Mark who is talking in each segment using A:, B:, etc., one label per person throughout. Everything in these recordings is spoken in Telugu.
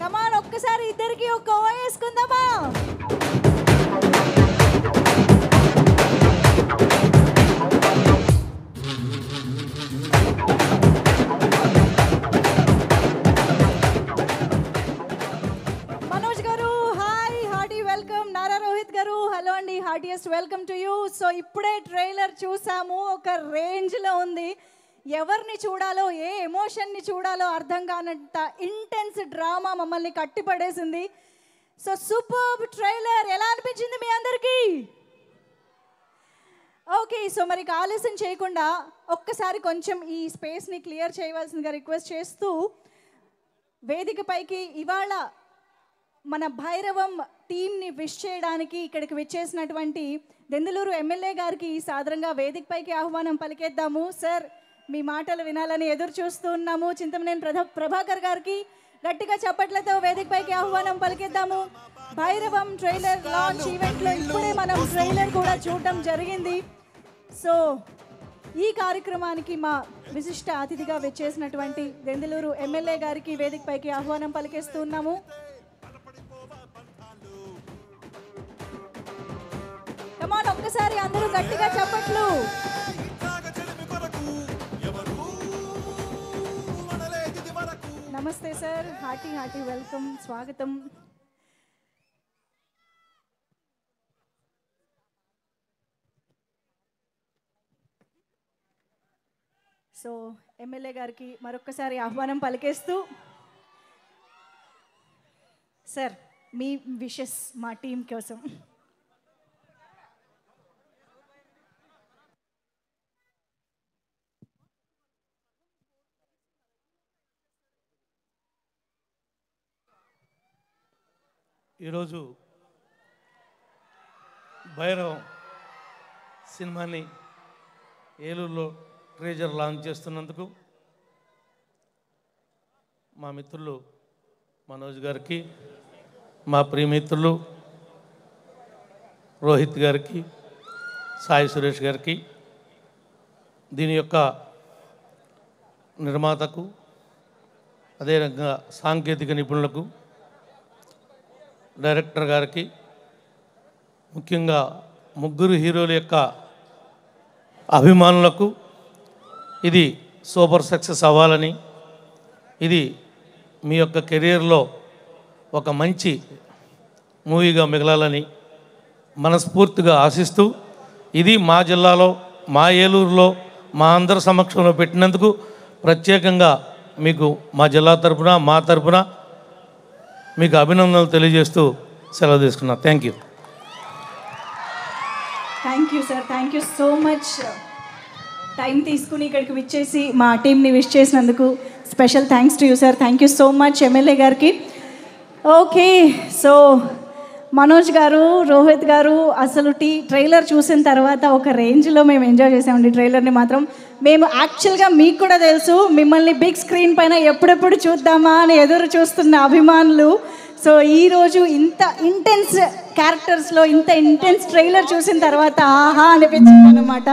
A: కమాన్ ఒక్కసారి ఇద్దరికి ఒక ఓ వేసుకుందామా. మనోజ్ గారు hi, hearty welcome. Nara Rohit గారు హలో అండి, heartiest welcome to you. So ఇప్పుడే ట్రైలర్ చూసాము, ఒక రేంజ్లో ఉంది. ఎవరిని చూడాలో, ఏ ఎమోషన్ని చూడాలో అర్థం కానంత ఇంటెన్స్ డ్రామా మమ్మల్ని కట్టిపడేసింది. So super trailer. ఎలా అనిపించింది మీ అందరికీ? ఓకే, సో మరి ఆలస్యం చేయకుండా ఒక్కసారి కొంచెం ఈ స్పేస్ని క్లియర్ చేయవలసిందిగా రిక్వెస్ట్ చేస్తూ, వేదికపైకి ఇవాళ మన భైరవం టీంని విష్ చేయడానికి ఇక్కడికి విచ్చేసినటువంటి దెందులూరు ఎమ్మెల్యే గారికి సాదరంగా వేదికపైకి ఆహ్వానం పలికేద్దాము. సార్, మీ మాటలు వినాలని ఎదురు చూస్తూ ఉన్నాము. చింతమనేని ప్రభాకర్ గారికి గట్టిగా చప్పట్లతో వేదికపైకి ఆహ్వానం పలికేద్దాము. భైరవం ట్రైలర్ లాంచ్ ఈవెంట్లో ఇప్పుడే మనం ట్రైలర్ కూడా చూడటం జరిగింది. సో ఈ కార్యక్రమానికి మా విశిష్ట అతిథిగా విచ్చేసినటువంటి దెందులూరు ఎమ్మెల్యే గారికి వేదికపైకి ఆహ్వానం పలికేస్తూ ఉన్నాము. కమాన్ ఒక్కసారి అందరూ గట్టిగా చప్పట్లు. నమస్తే సార్, హార్టీ వెల్కమ్, స్వాగతం. సో ఎమ్మెల్యే గారికి మరొక్కసారి ఆహ్వానం పలికేస్తూ, సార్ మీ విషెస్ మా టీం కోసం.
B: ఈరోజు భైరవం సినిమాని ఏలూరులో ట్రేజర్ లాంచ్ చేస్తున్నందుకు మా మిత్రులు మనోజ్ గారికి, మా ప్రియమిత్రులు రోహిత్ గారికి, సాయి సురేష్ గారికి, దీని యొక్క నిర్మాతకు, అదేవిధంగా సాంకేతిక నిపుణులకు, డైరెక్టర్ గారికి, ముఖ్యంగా ముగ్గురు హీరోల యొక్క అభిమానులకు ఇది సూపర్ సక్సెస్ అవ్వాలని, ఇది మీ యొక్క కెరీర్లో ఒక మంచి మూవీగా మిగలాలని మనస్ఫూర్తిగా ఆశిస్తూ, ఇది మా జిల్లాలో, మా ఏలూరులో, మా అందరి సమక్షంలో పెట్టినందుకు ప్రత్యేకంగా మీకు మా జిల్లా తరపున, మా తరపున మీకు అభినందనలు తెలియజేస్తూ సెలవు తీసుకున్నా. Thank you.
A: Thank you sir, thank you so much. Time తీసుకుని ఇక్కడికి విచ్చేసి మా టీంని విష్ చేసినందుకు special thanks to you sir. Thank you so much MLA గారికి. ఓకే, సో మనోజ్ గారు, రోహిత్ గారు, అసలు ట్రైలర్ చూసిన తర్వాత ఒక రేంజ్లో మేము ఎంజాయ్ చేసామండి ట్రైలర్ని మాత్రం. మేము యాక్చువల్గా మీకు కూడా తెలుసు, మిమ్మల్ని బిగ్ స్క్రీన్ పైన ఎప్పుడెప్పుడు చూద్దామా అని ఎదురు చూస్తున్న అభిమానులు. సో ఈరోజు ఇంత ఇంటెన్స్ క్యారెక్టర్స్లో ఇంత ఇంటెన్స్ ట్రైలర్ చూసిన తర్వాత ఆహా అనిపించింది అనమాట.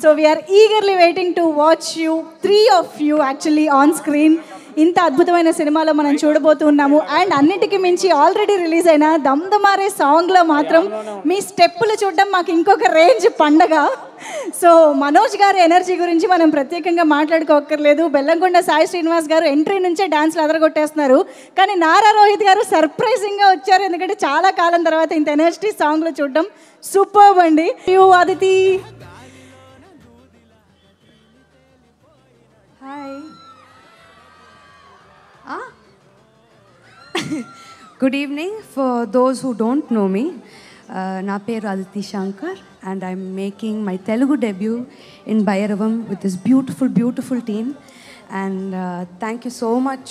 A: So we are eagerly waiting to watch you, 3 of you actually on screen. ఇంత అద్భుతమైన సినిమాలో మనం చూడబోతున్నాము. అండ్ అన్నిటికీ మించి ఆల్రెడీ రిలీజ్ అయిన దమ్దమారే సాంగ్లో మాత్రం మీ స్టెప్పులు చూడడం మాకు ఇంకొక రేంజ్ పండగ. సో మనోజ్ గారి ఎనర్జీ గురించి మనం ప్రత్యేకంగా మాట్లాడుకోక్కర్లేదు. బెల్లంకొండ సాయి శ్రీనివాస్ గారు ఎంట్రీ నుంచే డాన్స్లు అదరగొట్టేస్తున్నారు. కానీ నారా రోహిత్ గారు సర్ప్రైజింగ్గా వచ్చారు, ఎందుకంటే చాలా కాలం తర్వాత ఇంత ఎనర్జీ సాంగ్లో చూడడం సూపర్బ్ అండి. Aditi hi.
C: Good evening. For those who don't know me, na peru Aditi Shankar and I'm making my Telugu debut in Bhairavam with this beautiful team. And thank you so much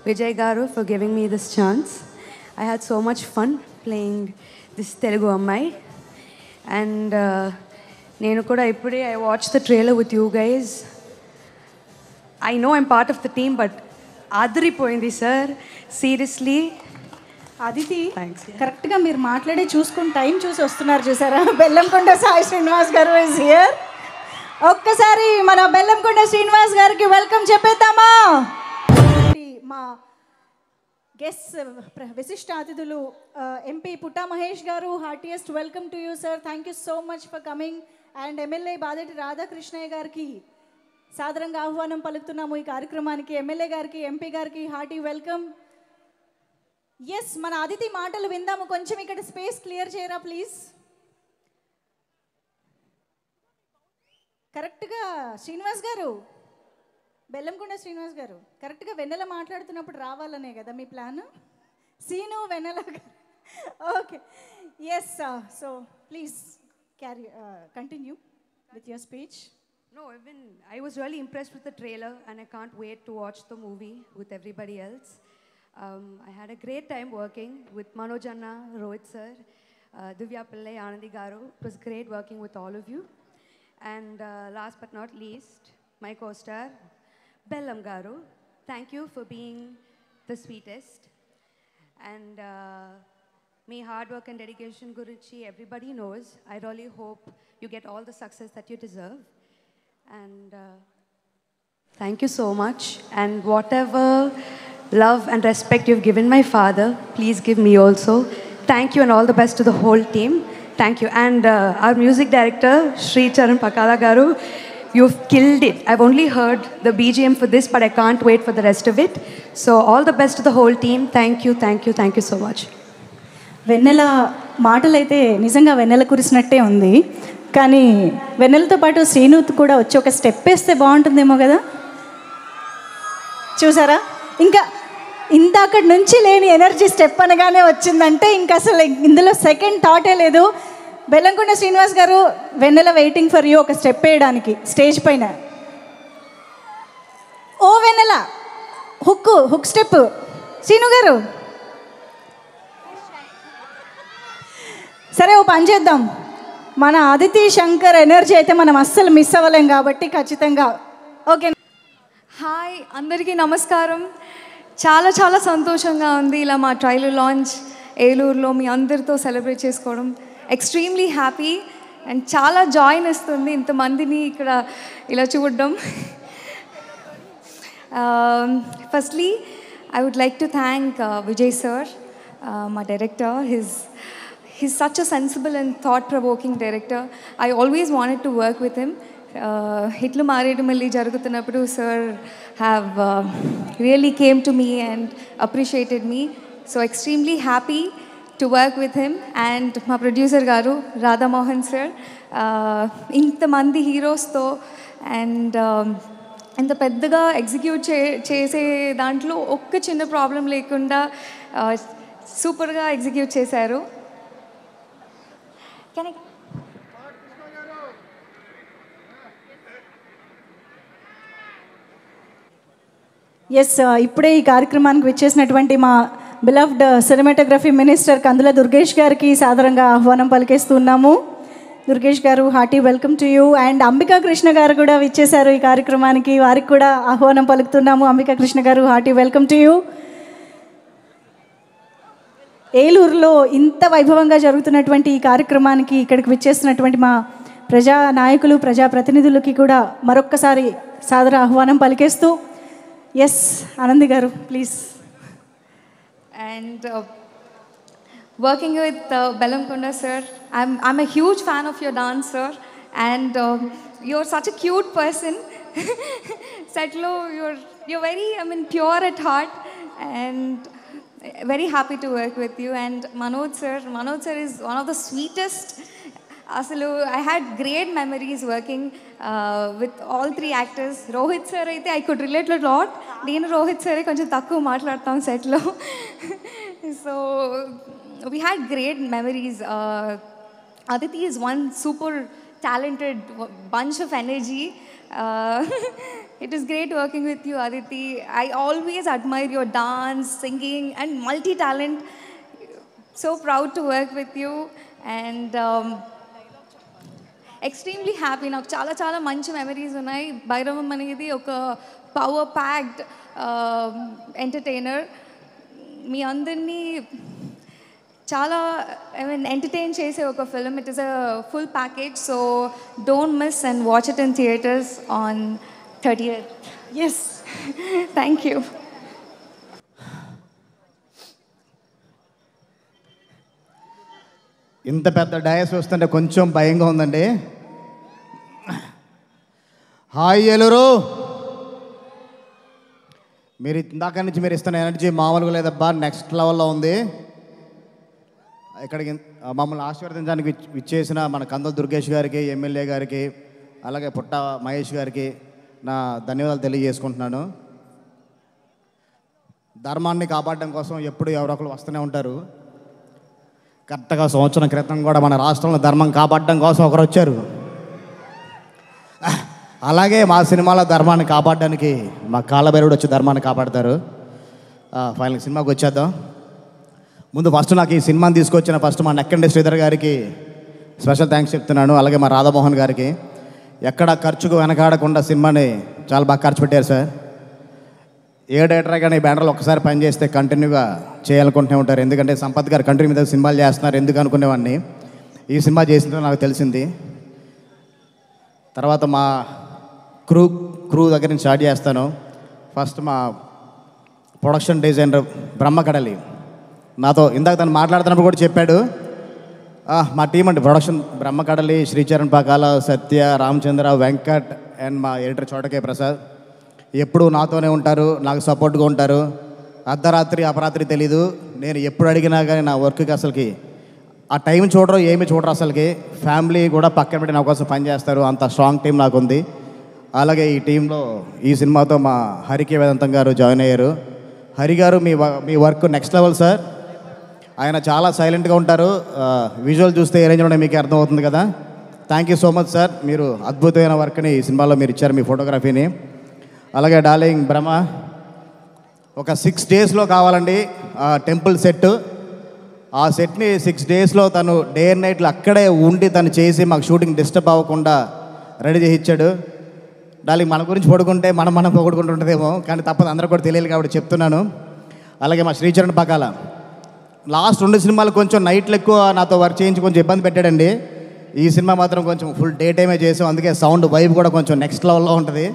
C: Vijay Garu for giving me this chance. I had so much fun playing this Telugu Ammai. And nenu kuda ippude I watched the trailer with you guys. I know I'm part of the team, but adripoyindi sir, seriously.
A: Aditi కరెక్ట్గా మీరు మాట్లాడే చూసుకుని టైం చూసి వస్తున్నారు చూసారా. బెల్లంకొండ సాయి శ్రీనివాస్ గారు ఇస్ హియర్. ఒక్కసారి మన బెల్లంకొండ శ్రీనివాస్ గారికి వెల్కమ్ చెప్పేద్దామా. మా గెస్ట్ విశిష్ట అతిథులు ఎంపీ పుట్టా మహేష్ గారు, heartiest welcome to you sir. Thank you so much for coming. And MLA Badeti Radhakrishnaiah గారికి సాదరంగా ఆహ్వానం పలుకుతున్నాము ఈ కార్యక్రమానికి. ఎమ్మెల్యే గారికి, ఎంపీ గారికి హార్టీ వెల్కమ్. ఎస్, మన అతిథి మాటలు విందాము. కొంచెం ఇక్కడ స్పేస్ క్లియర్ చేయరా ప్లీజ్. కరెక్ట్గా శ్రీనివాస్ గారు, బెల్లంకొండ శ్రీనివాస్ గారు, కరెక్ట్గా వెన్నెల మాట్లాడుతున్నప్పుడు రావాలనే కదా మీ plan? Seenu Vennela okay, yes. So please carry continue with your speech.
C: No, I was really impressed with the trailer and I can't wait to watch the movie with everybody else. I had a great time working with Manoj Anna, Rohit sir, Divya Pillai, Anandi Garu. It was great working with all of you. And last but not least, my co-star, Bellam Garu. Thank you for being the sweetest. And me hard work and dedication gurinchi everybody knows. I really hope you get all the success that you deserve. And thank you so much. And whatever love and respect you've given my father, please give me also. Thank you and all the best to the whole team. Thank you. And our music director, Sri Charan Pakala Garu, you've killed it. I've only heard the BGM for this, but I can't wait for the rest of it. So all the best to the whole team. Thank you, thank you, thank you so much.
A: వెన్నెల మాటలైతే నిజంగా వెన్నెల కురిసినట్టే ఉంది. కానీ వెన్నెలతో పాటు శ్రీను కూడా వచ్చి ఒక స్టెప్ వేస్తే బాగుంటుందేమో కదా. చూసారా, ఇంకా ఇంతక్కడి నుంచి లేని ఎనర్జీ స్టెప్ అనగానే వచ్చిందంటే ఇంకా అసలు ఇందులో సెకండ్ థాటే లేదు. బెల్లంకొండ శ్రీనివాస్ గారు, వెన్నెల వెయిటింగ్ ఫర్ యూ ఒక స్టెప్ వేయడానికి స్టేజ్ పైన. ఓ వెన్నెల, హుక్ స్టెప్. శ్రీను గారు సరే, ఓ పని చేద్దాం. మన అదితి శంకర్ ఎనర్జీ అయితే మనం అస్సలు మిస్ అవ్వలేం కాబట్టి ఖచ్చితంగా. ఓకే,
D: హాయ్ అందరికీ నమస్కారం. చాలా చాలా సంతోషంగా ఉంది ఇలా మా ట్రైలర్ లాంచ్ ఏలూరులో మీ అందరితో సెలబ్రేట్ చేసుకోవడం. ఎక్స్ట్రీమ్లీ హ్యాపీ అండ్ చాలా జాయిన్ ఇస్తుంది ఇంతమందిని ఇక్కడ ఇలా చూడడం. Firstly I would like to thank Vijay sir, మా director. He's such a sensible and thought-provoking director. I always wanted to work with him. Hitlu Maredumalli jarugutunnappudu sir have really came to me and appreciated me. So extremely happy to work with him. And my producer garu, Radha Mohan sir, inta mandi heroes tho and ఇంత పెద్దగా ఎగ్జిక్యూట్ చేసే దాంట్లో ఒక్క చిన్న ప్రాబ్లం లేకుండా సూపర్గా ఎగ్జిక్యూట్ చేశారు.
A: ఎస్, ఇప్పుడే ఈ కార్యక్రమానికి విచ్చేసినటువంటి మా బిలవ్డ్ సినిమాటోగ్రఫీ మినిస్టర్ కందుల దుర్గేష్ గారికి సాదరంగా ఆహ్వానం పలికేస్తున్నాము. దుర్గేష్ గారు, hearty welcome to you. And Ambika Krishna గారు కూడా విచ్చేశారు ఈ కార్యక్రమానికి, వారికి కూడా ఆహ్వానం పలుకుతున్నాము. అంబికా కృష్ణ గారు, హార్టీ వెల్కమ్ టు యూ. ఏలూరులో ఇంత వైభవంగా జరుగుతున్నటువంటి ఈ కార్యక్రమానికి ఇక్కడికి విచ్చేస్తున్నటువంటి మా ప్రజా నాయకులు, ప్రజాప్రతినిధులకి కూడా మరొక్కసారి సాదర ఆహ్వానం పలికేస్తూ. ఎస్, ఆనంది గారు please.
D: And working with Bellamkonda sir, I'm a huge fan of your dance sir, and you're such a cute person. Setlo, you're very, pure at heart, and very happy to work with you. And Manoj sir is one of the sweetest. Asalu, I had great memories working with all three actors. Rohit sir aithe I could relate a lot. Nenu Rohit sir koncham takku maatladtam set lo. So we had great memories. Aditi is one super talented bunch of energy. It is great working with you, Aditi. I always admire your dance, singing, and multi-talent. So proud to work with you, and extremely happy. నాకు చాలా చాలా మంచి మెమరీస్ ఉన్నాయి. భైరవం అనేది ఒక పవర్ ప్యాక్డ్ ఎంటర్టైనర్. మీ అందరినీ చాలా ఎంటర్టైన్ చేసే ఒక film. It is a full package. So don't miss and watch it in theatres on 30th.
A: Yes,
D: thank you.
E: ఇంత పెద్ద డయాస్ వస్తుంటే కొంచెం భయంగా ఉందండి. హాయ్ ఏలూరు, మీరు ఇందాక నుంచి మీరు ఇస్తున్న ఎనర్జీ మామూలుగా లేదబ్బా, నెక్స్ట్ లెవెల్లో ఉంది. ఇక్కడికి మమ్మల్ని ఆశీర్వదించడానికి విచ్చేసిన మన కందుల దుర్గేష్ గారికి, ఎమ్మెల్యే గారికి, అలాగే పుట్ట మహేష్ గారికి నా ధన్యవాదాలు తెలియజేసుకుంటున్నాను. ధర్మాన్ని కాపాడడం కోసం ఎప్పుడు ఎవరొకరు వస్తూనే ఉంటారు. కరెక్ట్గా సంవత్సరం క్రితం కూడా మన రాష్ట్రంలో ధర్మం కాపాడడం కోసం ఒకరు వచ్చారు. అలాగే మా సినిమాలో ధర్మాన్ని కాపాడడానికి మా కాళ్ళభైరవుడు వచ్చి ధర్మాన్ని కాపాడతారు. ఫైనల్ సినిమాకి వచ్చేద్దాం. ముందు ఫస్ట్ నాకు ఈ సినిమాని తీసుకొచ్చిన మా నెక్కండి శ్రీధర్ గారికి స్పెషల్ థ్యాంక్స్ చెప్తున్నాను. అలాగే మా రాధామోహన్ గారికి. ఎక్కడ ఖర్చుకు వెనకాడకుండా సినిమాని చాలా బాగా ఖర్చు పెట్టారు సార్. ఏ డైరెక్టర్ కానీ ఈ బ్యానర్లో ఒకసారి పని చేస్తే కంటిన్యూగా చేయాలనుకుంటూనే ఉంటారు. ఎందుకంటే సంపత్ గారు కంటిన్యూ మీద సినిమాలు చేస్తున్నారు ఎందుకు అనుకునేవాడిని. ఈ సినిమా చేసిందో నాకు తెలిసింది. తర్వాత మా క్రూ దగ్గర నుంచి స్టార్ట్ చేస్తాను. ఫస్ట్ మా ప్రొడక్షన్ డిజైనర్ బ్రహ్మకడలి నాతో ఇందాక తను మాట్లాడుతున్నప్పుడు కూడా చెప్పాడు, మా టీం అండి production Brahmakadali, Sricharan Pakala, Satya, Ramachandra, Venkat and మా ఎడిటర్ చోటకే ప్రసాద్ ఎప్పుడు నాతోనే ఉంటారు, నాకు సపోర్ట్గా ఉంటారు. అర్ధరాత్రి అపరాత్రి తెలీదు. నేను ఎప్పుడు అడిగినా కానీ నా వర్క్కి అసలుకి ఆ టైం చూడరు, ఏమి చూడరు. అసలుకి ఫ్యామిలీ కూడా పక్కన పెట్టి నా కోసం పనిచేస్తారు. అంత స్ట్రాంగ్ టీం నాకు ఉంది. అలాగే ఈ టీంలో ఈ సినిమాతో మా హరికి వేదాంతం గారు జాయిన్ అయ్యారు. హరి గారు మీ వర్క్ నెక్స్ట్ లెవెల్ సార్. ఆయన చాలా సైలెంట్గా ఉంటారు. విజువల్ చూస్తే ఏ రేంజ్లో మీకు అర్థమవుతుంది కదా. Thank you so much sir. మీరు అద్భుతమైన వర్క్ని ఈ సినిమాలో మీరు ఇచ్చారు, మీ ఫోటోగ్రఫీని. అలాగే డార్లింగ్ బ్రహ్మ ఒక 6 డేస్లో కావాలండి టెంపుల్ సెట్. ఆ సెట్ని 6 డేస్లో తను డే అండ్ నైట్లు అక్కడే ఉండి తను చేసి మాకు షూటింగ్ డిస్టర్బ్ అవ్వకుండా రెడీ చేసి ఇచ్చాడు. డార్లింగ్ మన గురించి పొడుకుంటే మనం పొగుడుకుంటుంటుందేమో, కానీ తప్పదు, అందరూ కూడా తెలియాలి కాబట్టి చెప్తున్నాను. అలాగే మా శ్రీచరణ్ పకాల లాస్ట్ 2 సినిమాలు కొంచెం నైట్లు ఎక్కువ నాతో వర్క్ చేయించి కొంచెం ఇబ్బంది పెట్టాడండి. ఈ సినిమా మాత్రం కొంచెం ఫుల్ డే టైమే చేసాం. అందుకే సౌండ్ వైబ్ కూడా కొంచెం నెక్స్ట్ లెవెల్లో ఉంటుంది.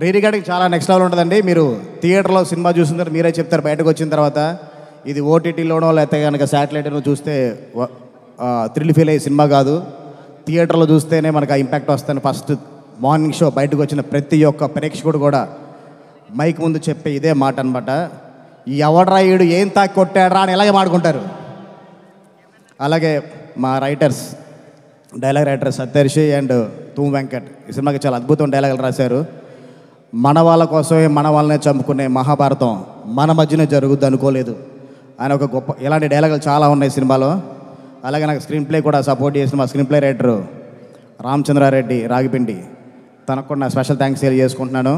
E: రికార్డింగ్ చాలా నెక్స్ట్ లెవెల్ ఉంటుందండి. మీరు థియేటర్లో సినిమా చూసిన తర్వాత మీరే చెప్తారు బయటకు వచ్చిన తర్వాత. ఇది ఓటీటీలోనో లేకపోతే కనుక శాటిలైట్లో చూస్తే థ్రిల్ ఫీల్ అయ్యే సినిమా కాదు. థియేటర్లో చూస్తేనే మనకు ఆ ఇంపాక్ట్ వస్తుంది. ఫస్ట్ మార్నింగ్ షో బయటకు వచ్చిన ప్రతి ఒక్క ప్రేక్షకుడు కూడా మైక్ ముందు చెప్పే ఇదే మాట అనమాట, ఎవడ్రా ఈడు ఏం తాకి కొట్టాడ్రా అని ఇలాగే మాడుకుంటారు. అలాగే మా writers, dialogue writer సత్యర్షి and తూమ్ Venkat ఈ సినిమాకి చాలా అద్భుతం డైలాగులు రాశారు. మన వాళ్ళ కోసమే మన వాళ్ళనే చంపుకునే మహాభారతం మన మధ్యనే జరుగుద్ది అనుకోలేదు ఆయన ఒక గొప్ప ఇలాంటి డైలాగులు చాలా ఉన్నాయి సినిమాలో. అలాగే నాకు స్క్రీన్ ప్లే కూడా సపోర్ట్ చేసిన మా స్క్రీన్ ప్లే రైటరు రామచంద్రారెడ్డి రాగిపిండి, తనకు కూడా నా స్పెషల్ థ్యాంక్స్ చేసుకుంటున్నాను.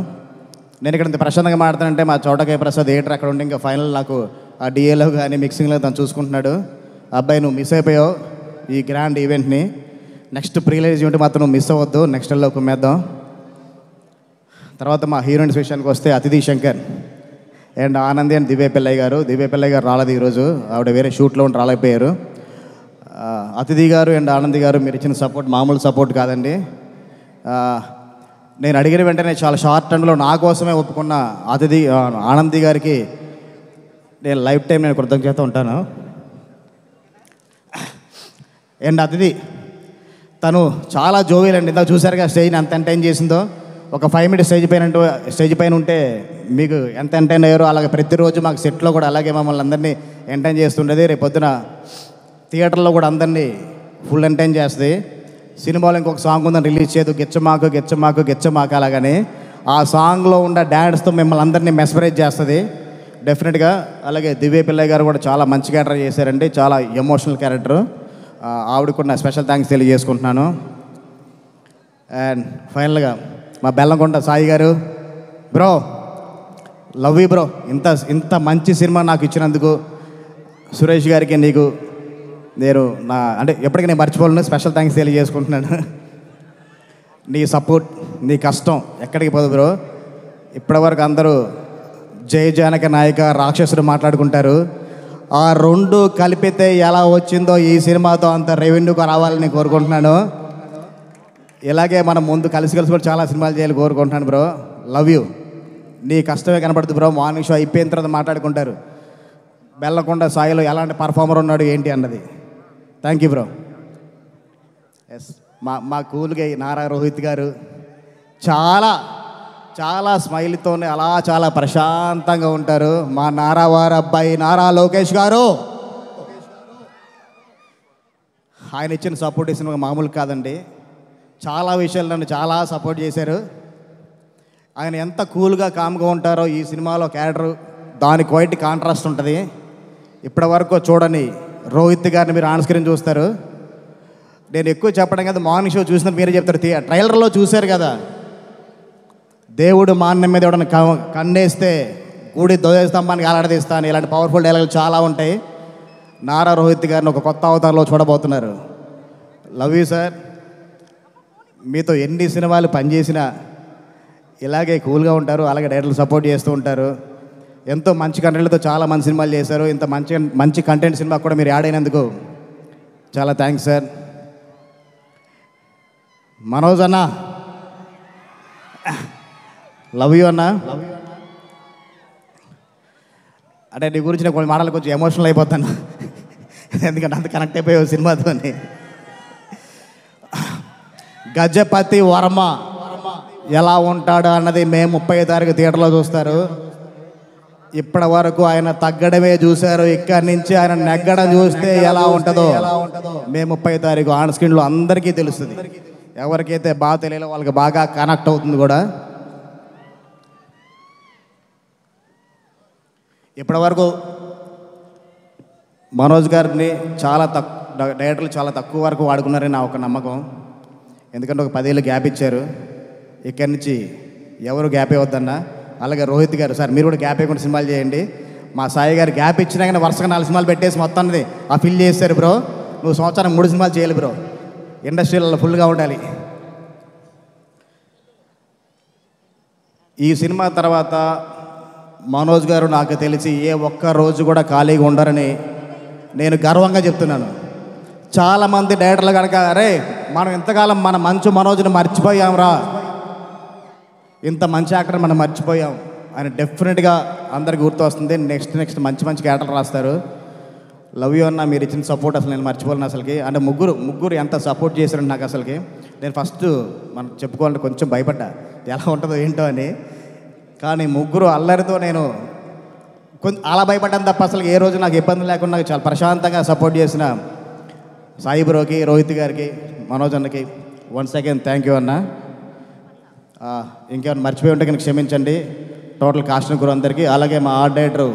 E: నేను ఇక్కడ ఇంత ప్రశాంతంగా మాట్లాడుతానంటే మా చోటకే ప్రసాద్ ఎడిటర్ అక్కడ ఉండి ఇంకా ఫైనల్ నాకు ఆ డిఏలో కానీ మిక్సింగ్లో తను చూసుకుంటున్నాడు. అబ్బాయి నువ్వు మిస్ అయిపోయావు ఈ గ్రాండ్ ఈవెంట్ని. నెక్స్ట్ ప్రీలైజ్ ఈవెంట్ మాత్రం నువ్వు మిస్ అవ్వద్దు, నెక్స్ట్ లో కుమ్మేద్దాం. తర్వాత మా హీరోయిన్స్ విషయానికి వస్తే అతిథి శంకర్ అండ్ ఆనంది అండ్ దివ్య పిల్లయ్య గారు రాలేదు ఈరోజు, ఆవిడ వేరే షూట్లో ఉండి రాలేకపోయారు. అతిథి గారు అండ్ ఆనంది గారు మీరు ఇచ్చిన సపోర్ట్ మామూలు సపోర్ట్ కాదండి. నేను అడిగిన వెంటనే చాలా షార్ట్ టైంలో నా కోసమే ఒప్పుకున్న ఆనంది గారికి నేను లైఫ్ టైం నేను కృతజ్ఞత ఉంటాను. అండ్ అతిథి తను చాలా జోవియల్ అండి. ఇందాక చూసారుగా స్టేజ్ని ఎంత ఎంటైన్ చేసిందో. ఒక 5 minutes స్టేజ్ పైన ఉంటే మీకు ఎంత ఎంటైన్ అయ్యారో అలాగే ప్రతిరోజు మాకు సెట్లో కూడా అలాగే మమ్మల్ని అందరినీ ఎంటైన్ చేస్తుండేది. రేపు పొద్దున థియేటర్లో కూడా అందరినీ ఫుల్ ఎంటైన్ చేస్తుంది. సినిమాలో ఇంకొక సాంగ్ ఉందని రిలీజ్ చేయదు, గెచ్చమాకు అలాగని ఆ సాంగ్లో ఉన్న డ్యాన్స్తో మిమ్మల్ని అందరినీ మెస్మరైజ్ చేస్తుంది డెఫినెట్గా. అలాగే దివ్య పిల్లయ్య గారు కూడా చాలా మంచి క్యారెక్టర్ చేశారండి, చాలా ఎమోషనల్ క్యారెక్టర్. ఆవిడ కూడా నా స్పెషల్ థ్యాంక్స్ తెలియజేసుకుంటున్నాను. అండ్ ఫైనల్గా మా బెల్లంకొండ సాయి గారు, బ్రో లవ్ యూ బ్రో, ఇంత మంచి సినిమా నాకు ఇచ్చినందుకు సురేష్ గారికి నీకు నేను అంటే ఎప్పటికీ నేను మర్చిపోలేను, స్పెషల్ థ్యాంక్స్ తెలియజేసుకుంటున్నాను. నీ సపోర్ట్, నీ కష్టం ఎక్కడికి పోదు బ్రో. ఇప్పటివరకు అందరూ జయ జానక నాయక రాక్షసుడు మాట్లాడుకుంటారు, ఆ 2 కలిపితే ఎలా వచ్చిందో ఈ సినిమాతో అంత రెవెన్యూ రావాలని కోరుకుంటున్నాను. ఇలాగే మనం ముందు కలిసి కూడా చాలా సినిమాలు చేయాలి కోరుకుంటున్నాను బ్రో. Love you. నీ కష్టమే కనపడుతుంది బ్రో. మార్నింగ్ షో అయిపోయిన తర్వాత మాట్లాడుకుంటారు బెల్లకొండ సాయిలో ఎలాంటి పర్ఫార్మర్ ఉన్నాడు ఏంటి అన్నది. Thank you bro. ఎస్, మా కూల్గా నారా రోహిత్ గారు చాలా చాలా స్మైల్తోనే అలా చాలా ప్రశాంతంగా ఉంటారు. మా నారా వారి అబ్బాయి నారా లోకేష్ గారు, ఆయన ఇచ్చిన సపోర్ట్ ఇచ్చిన మామూలు కాదండి. చాలా విషయాలు నన్ను చాలా సపోర్ట్ చేశారు. ఆయన ఎంత కూల్గా కామ్గా ఉంటారో ఈ సినిమాలో క్యారెక్టర్ దానికి వైట్ కాంట్రాస్ట్ ఉంటుంది. ఇప్పటి వరకు చూడని రోహిత్ గారిని మీరు ఆన్ స్క్రీన్ చూస్తారు. నేను ఎక్కువ చెప్పడం కదా, మార్నింగ్ షో చూసిన మీరే చెప్తారు. ట్రైలర్లో చూశారు కదా, దేవుడు మాన్యం మీద ఎవడన్నా కన్నేస్తే గుడి ధ్వజస్తంభానికి ఆలాడదీస్తాను, ఇలాంటి పవర్ఫుల్ డైలాగులు చాలా ఉంటాయి. నారా రోహిత్ గారిని ఒక కొత్త అవతారంలో చూడబోతున్నారు. Love you sir. మీతో ఎన్ని సినిమాలు పనిచేసినా ఇలాగే కూల్గా ఉంటారు, అలాగే డైరెక్టర్లు సపోర్ట్ చేస్తూ ఉంటారు. ఎంతో మంచి కంటెంట్లతో చాలా మంచి సినిమాలు చేశారు. ఇంత మంచి కంటెంట్ సినిమా కూడా మీరు యాడ్ అయినందుకు చాలా థ్యాంక్స్ సార్. మనోజ్ అన్న, లవ్ యూ అన్న. అంటే నీ గురించి నేను కొన్ని మాటలు కొంచెం ఎమోషనల్ అయిపోతాను, ఎందుకంటే అంత కనెక్ట్ అయిపోయావు సినిమాతో. గజపతి వర్మ ఎలా ఉంటాడు అన్నది మే 30వ తారీఖు థియేటర్లో చూస్తారు. ఇప్పటి వరకు ఆయన తగ్గడమే చూశారు, ఇక్కడి నుంచి ఆయన నెగ్గడం చూస్తే ఎలా ఉంటుందో మే 30వ తారీఖు ఆన్ స్క్రీన్లో అందరికీ తెలుస్తుంది. ఎవరికైతే బాగా తెలియలో వాళ్ళకి బాగా కనెక్ట్ అవుతుంది కూడా. ఇప్పటి వరకు మనోజ్ గారిని చాలా డైరెక్టర్లు చాలా తక్కువ వరకు వాడుకున్నారని నా ఒక నమ్మకం. ఎందుకంటే ఒక 10 ఏళ్ళు గ్యాప్ ఇచ్చారు. ఇక్కడి నుంచి ఎవరు గ్యాప్ ఇవ్వద్దన్నా. అలాగే రోహిత్ గారు, సార్ మీరు కూడా గ్యాప్ ఇవ్వకుండా సినిమాలు చేయండి. మా సాయి గారు గ్యాప్ ఇచ్చినా కానీ వరుసగా 4 సినిమాలు పెట్టేసి మొత్తాన్ని ఫిల్ చేశారు. బ్రో నువ్వు సంవత్సరం 3 సినిమాలు చేయాలి బ్రో, ఇండస్ట్రీలో ఫుల్గా ఉండాలి. ఈ సినిమా తర్వాత మనోజ్ గారు నాకు తెలిసి ఏ ఒక్క రోజు కూడా ఖాళీగా ఉండరని నేను గర్వంగా చెప్తున్నాను. చాలామంది డైరెక్టర్లు కనుక అరే మనం ఇంతకాలం మన మంచు మనోజ్ని మర్చిపోయాంరా, ఇంత మంచి యాక్టర్ మనం మర్చిపోయాం అని డెఫినెట్గా అందరికి గుర్తు వస్తుంది. నెక్స్ట్ మంచి క్యారెక్టర్ రాస్తారు. లవ్ యూ అన్న, మీరు ఇచ్చిన సపోర్ట్ అసలు నేను మర్చిపోలేను అసలుకి. అంటే ముగ్గురు ఎంత సపోర్ట్ చేశారండి నాకు అసలుకి. నేను ఫస్ట్ మనం చెప్పుకోవాలంటే కొంచెం భయపడ్డా ఎలా ఉంటుందో ఏంటో అని. కానీ ముగ్గురు అల్లరితో నేను కొంచెం అలా భయపడ్డాను తప్ప అసలు ఏ రోజు నాకు ఇబ్బంది లేకుండా నాకు చాలా ప్రశాంతంగా సపోర్ట్ చేసిన సాయి బ్రోకి, రోహిత్ గారికి, మనోజ్ అన్నకి వన్స్ అగైన్ థ్యాంక్ యూ అన్న. ఇంకేమైనా మర్చిపోయి ఉంటే కనుక క్షమించండి టోటల్ కాస్ట్ గురు అందరికీ. అలాగే మా ఆర్ట్ డైరెక్టర్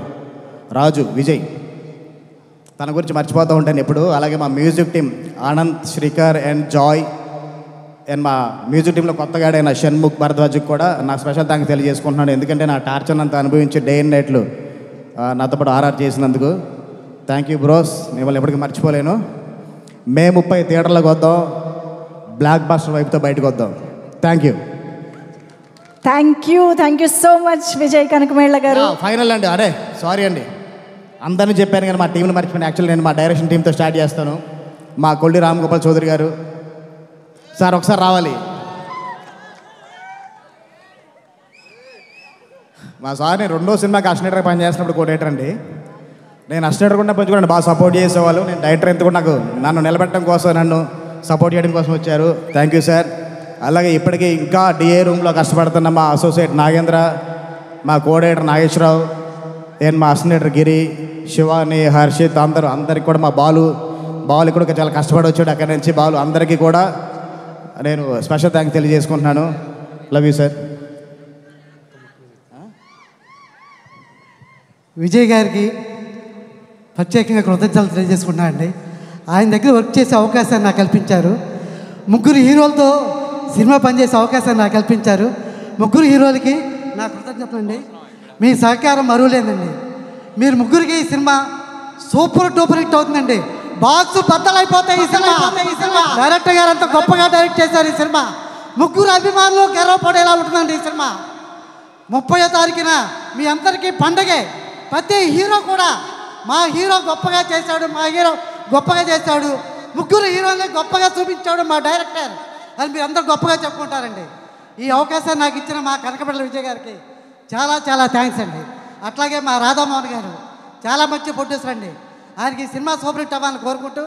E: రాజు విజయ్, తన గురించి మర్చిపోతూ ఉంటాను ఎప్పుడు. అలాగే మా music team Anand, Srikar and Joy, and మా మ్యూజిక్ టీంలో కొత్తగా అయిన షణ్ముఖ్ భరద్వాజ్కి కూడా నా స్పెషల్ థ్యాంక్స్ తెలియజేసుకుంటున్నాను. ఎందుకంటే నా టార్చర్ అంతా అనుభవించి డే అండ్ నైట్లు నాతో పాటు ఆర్ఆర్ చేసినందుకు థ్యాంక్ యూ బ్రోస్. మిమ్మల్ని ఎప్పటికీ మర్చిపోలేను. మే 30 థియేటర్లోకి వద్దాం, బ్లాక్ బాస్టర్ వైపుతో బయటకు వద్దాం. Thank you.
A: Thank you so much Vijay Kanakamedala గారు.
E: ఫైనల్ అండి, అరే సారీ అండి అందరినీ చెప్పాను కానీ మా టీంని మర్చిపోయాను. యాక్చువల్లీ నేను మా డైరెక్షన్ టీంతో స్టార్ట్ చేస్తాను. మా కొల్లి రామగోపాల్ చౌదరి గారు సార్ ఒకసారి రావాలి. మా సార్ నేను 2వ సినిమాకి అసిస్టెంట్గా పనిచేస్తున్నప్పుడు కోడేటర్ అండి. నేను అసిస్టెంట్ కూడా పెంచుకోండి బాగా సపోర్ట్ చేసేవాళ్ళు. నేను డైరెక్టర్ ఎంత కూడా నన్ను నిలబెట్టడం కోసం, నన్ను సపోర్ట్ చేయడం కోసం వచ్చారు. Thank you sir. అలాగే ఇప్పటికీ ఇంకా డిఏ రూమ్లో కష్టపడుతున్న మా అసోసియేట్ నాగేంద్ర, మా కోడేటర్ నాగేశ్వరరావు, అండ్ మా అసిస్టెంట్ గిరి, శివాని, హర్షిత్ అందరికి కూడా, మా బాలు కూడా చాలా కష్టపడి వచ్చాడు అక్కడి నుంచి. బాలు అందరికీ కూడా నేను స్పెషల్ థ్యాంక్స్ తెలియజేసుకుంటున్నాను. Love you sir.
F: విజయ్ గారికి ప్రత్యేకంగా కృతజ్ఞతలు తెలియజేసుకుంటున్నాను అండి. ఆయన దగ్గర వర్క్ చేసే అవకాశాన్ని నాకు కల్పించారు. 3 హీరోలతో సినిమా పనిచేసే అవకాశాన్ని నాకు కల్పించారు. 3 హీరోలకి నా కృతజ్ఞతలు అండి. మీ సహకారం మరువలేదండి. మీరు 3కి ఈ సినిమా సూపర్ డూపర్ హిట్ అవుతుందండి. బాక్స్ బద్దలైపోతాయి ఈ సినిమా. డైరెక్టర్ గారు అంత గొప్పగా డైరెక్ట్ చేశారు ఈ సినిమా. 3 అభిమానులు గర్వపడేలా ఉంటుందండి ఈ సినిమా. 30వ తారీఖున మీ అందరికీ పండగే. ప్రతి హీరో కూడా మా హీరో గొప్పగా చేశాడు, మా హీరో గొప్పగా చేశాడు, 3 హీరోని గొప్పగా చూపించాడు మా డైరెక్టర్ అని మీరు అందరూ గొప్పగా చెప్పుకుంటారండి. ఈ అవకాశాన్ని నాకు ఇచ్చిన మా కనకపల్లి విజయ్ గారికి చాలా చాలా థ్యాంక్స్ అండి. అట్లాగే మా రాధామోహన్ గారు చాలా మంచి ప్రొడ్యూసర్ అండి. ఆయనకి సినిమా సూపర్ హిట్ అవ్వాలని కోరుకుంటూ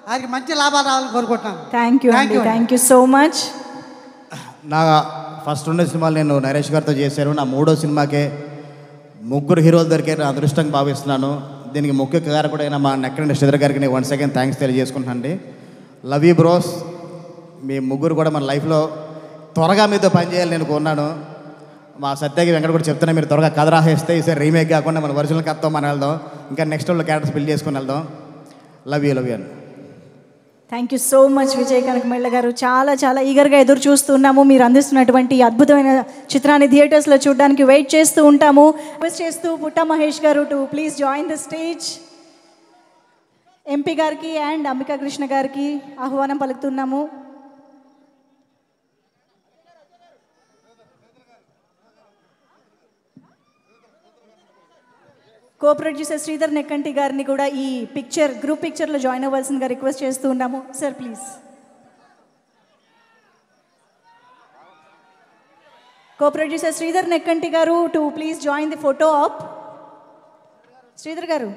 F: ఆయనకి మంచి లాభాలు రావాలని కోరుకుంటున్నాను.
A: థ్యాంక్ యూ అండి, థ్యాంక్ యూ సో మచ్.
E: నా ఫస్ట్ 2 సినిమాలు నేను నరేష్ గారితో చేశాను. నా 3వ సినిమాకే 3 హీరోలు దొరికారు, అదృష్టంగా భావిస్తున్నాను. దీనికి ముఖ్య కారకుడైన మా నెక్కడి శ్రీధర్ గారికి నేను వన్స్ అగైన్ థ్యాంక్స్ తెలియజేసుకుంటాను అండి. Love you bros. మీ 3 కూడా మన లైఫ్లో త్వరగా మీతో పనిచేయాలి నేను కొన్నాను. మా సత్యకి వెంకట కూడా చెప్తున్నా, మీరు త్వరగా కథ రాసేస్తే ఈసారి రీమేక్ కాకుండా మన ఒరిజినల్ కథతో మనం వెళ్దాం, ఇంకా నెక్స్ట్ వాళ్ళు క్యారెక్టర్స్ బిల్డ్ చేసుకుని వెళ్దాం. లవ్ యూ అని.
A: Thank you so much Vijay Kanakamedala గారు. చాలా చాలా ఈగర్గా ఎదురు చూస్తున్నాము మీరు అందిస్తున్నటువంటి అద్భుతమైన చిత్రాన్ని థియేటర్స్లో చూడడానికి వెయిట్ చేస్తూ ఉంటాము. రిక్వెస్ట్ చేస్తూ పుట్ట మహేష్ గారు to please join the stage. MP గారికి అండ్ అంబికా కృష్ణ గారికి ఆహ్వానం పలుకుతున్నాము. కో ప్రొడ్యూసర్ శ్రీధర్ నెక్కంటి గారిని కూడా ఈ గ్రూప్ పిక్చర్లో జాయిన్ అవ్వాల్సిందిగా రిక్వెస్ట్ చేస్తూ ఉన్నాము. Sir please. Co producer Sridhar Nekkanti గారు to please join the photo op. Sridhar గారు.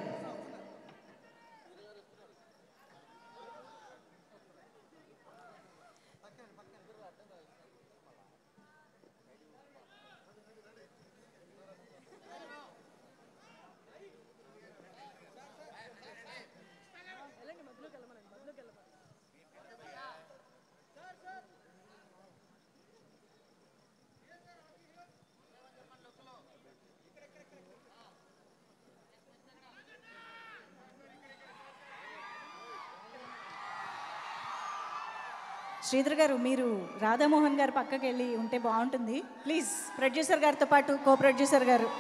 A: శ్రీధర్ గారు మీరు రాధామోహన్ గారు పక్కకి వెళ్ళి ఉంటే బాగుంటుంది ప్లీజ్. ప్రొడ్యూసర్ గారితో పాటు కో ప్రొడ్యూసర్ గారు.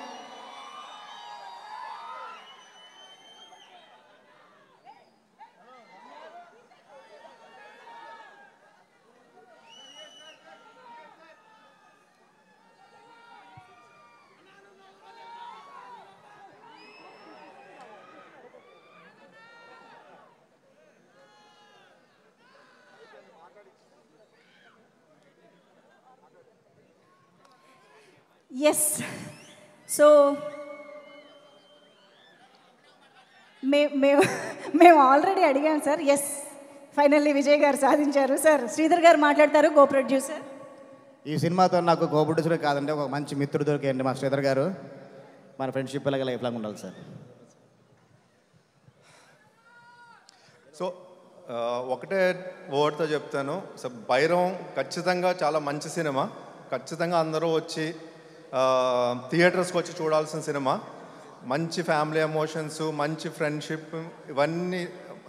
A: ఎస్. సో మేము ఆల్రెడీ అడిగాం సార్. ఎస్, ఫైనల్లీ విజయ్ గారు సాధించారు. సార్ శ్రీధర్ గారు మాట్లాడతారు, కో ప్రొడ్యూసర్.
E: ఈ సినిమాతో నాకు కో ప్రొడ్యూసర్ కాదండి, ఒక మంచి మిత్రుడు దొరికాయండి మా శ్రీధర్ గారు. మన ఫ్రెండ్షిప్ ఇలాగ లైఫ్ లాంగ్ ఉండాలి సార్.
G: సో ఒకటే వర్డ్తో చెప్తాను. సో భైరవం ఖచ్చితంగా చాలా మంచి సినిమా. ఖచ్చితంగా అందరూ వచ్చి థియేటర్స్కి వచ్చి చూడాల్సిన సినిమా. మంచి ఫ్యామిలీ ఎమోషన్స్, మంచి ఫ్రెండ్షిప్, ఇవన్నీ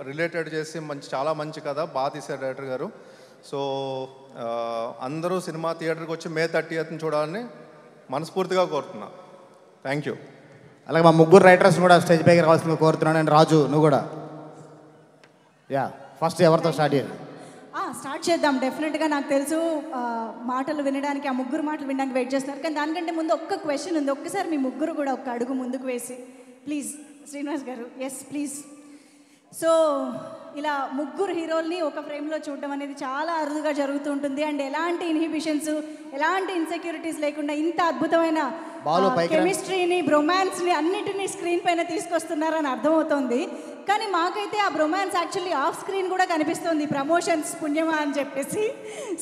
G: రిలేటెడ్ చేసి చాలా మంచి కథ బాగా తీశారు డైరెక్టర్ గారు. సో అందరూ సినిమా థియేటర్కి వచ్చి May 30th చూడాలని మనస్ఫూర్తిగా కోరుతున్నా. Thank you.
E: అలాగే మా 3 రైటర్స్ కూడా స్టేజ్ పైకి రావాల్సిందిగా కోరుతున్నాను. అండ్ రాజు నువ్వు కూడా. యా, ఫస్ట్ ఎవరితో స్టార్ట్ చేయాలి?
A: స్టార్ట్ చేద్దాం. డెఫినెట్గా నాకు తెలుసు మాటలు వినడానికి, ఆ 3 మాటలు వినడానికి వెయిట్ చేస్తున్నారు. కానీ దానికంటే ముందు ఒక్క క్వశ్చన్ ఉంది. ఒక్కసారి మీ 3 కూడా ఒక్క అడుగు ముందుకు వేసి ప్లీజ్. శ్రీనివాస్ గారు. Yes please. సో ఇలా 3 హీరోల్ని ఒక ఫ్రేమ్లో చూడడం అనేది చాలా అరుదుగా జరుగుతూ ఉంటుంది. అండ్ ఎలాంటి ఇన్హిబిషన్స్, ఎలాంటి ఇన్సెక్యూరిటీస్ లేకుండా ఇంత అద్భుతమైన కెమిస్ట్రీని, బ్రొమాన్స్ని అన్నిటినీ స్క్రీన్ పైన తీసుకొస్తున్నారని అర్థమవుతుంది. కానీ మాకైతే ఆ బ్రొమాన్స్ యాక్చువల్లీ ఆఫ్ స్క్రీన్ కూడా కనిపిస్తుంది, ప్రమోషన్స్ పుణ్యమా అని చెప్పేసి.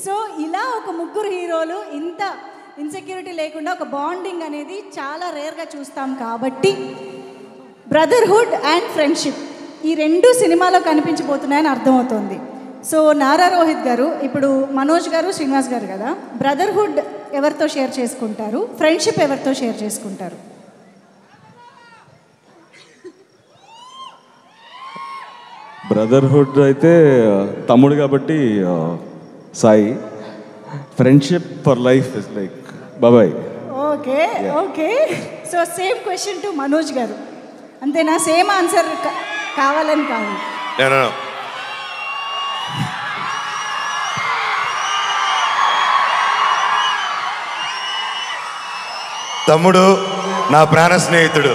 A: సో ఇలా ఒక 3 హీరోలు ఇంత ఇన్సెక్యూరిటీ లేకుండా ఒక బాండింగ్ అనేది చాలా రేర్గా చూస్తాం. కాబట్టి బ్రదర్హుడ్ అండ్ ఫ్రెండ్షిప్ ఈ 2 సినిమాలో కనిపించబోతున్నాయని అర్థమవుతుంది. సో నారా రోహిత్ గారు, ఇప్పుడు మనోజ్ గారు, శ్రీనివాస్ గారు కదా, బ్రదర్హుడ్ ఎవరితో షేర్ చేసుకుంటారు, ఫ్రెండ్షిప్ ఎవరితో షేర్ చేసుకుంటారు?
H: బ్రదర్హుడ్ అయితే తమ్ముడు కాబట్టి Sai. Friendship for life is like బాబాయ్.
A: Okay okay. So same question to Manoj గారు, అంతేనా? సేమ్ ఆన్సర్ కావాలని కాదు.
G: తమ్ముడు నా ప్రాణ స్నేహితుడు.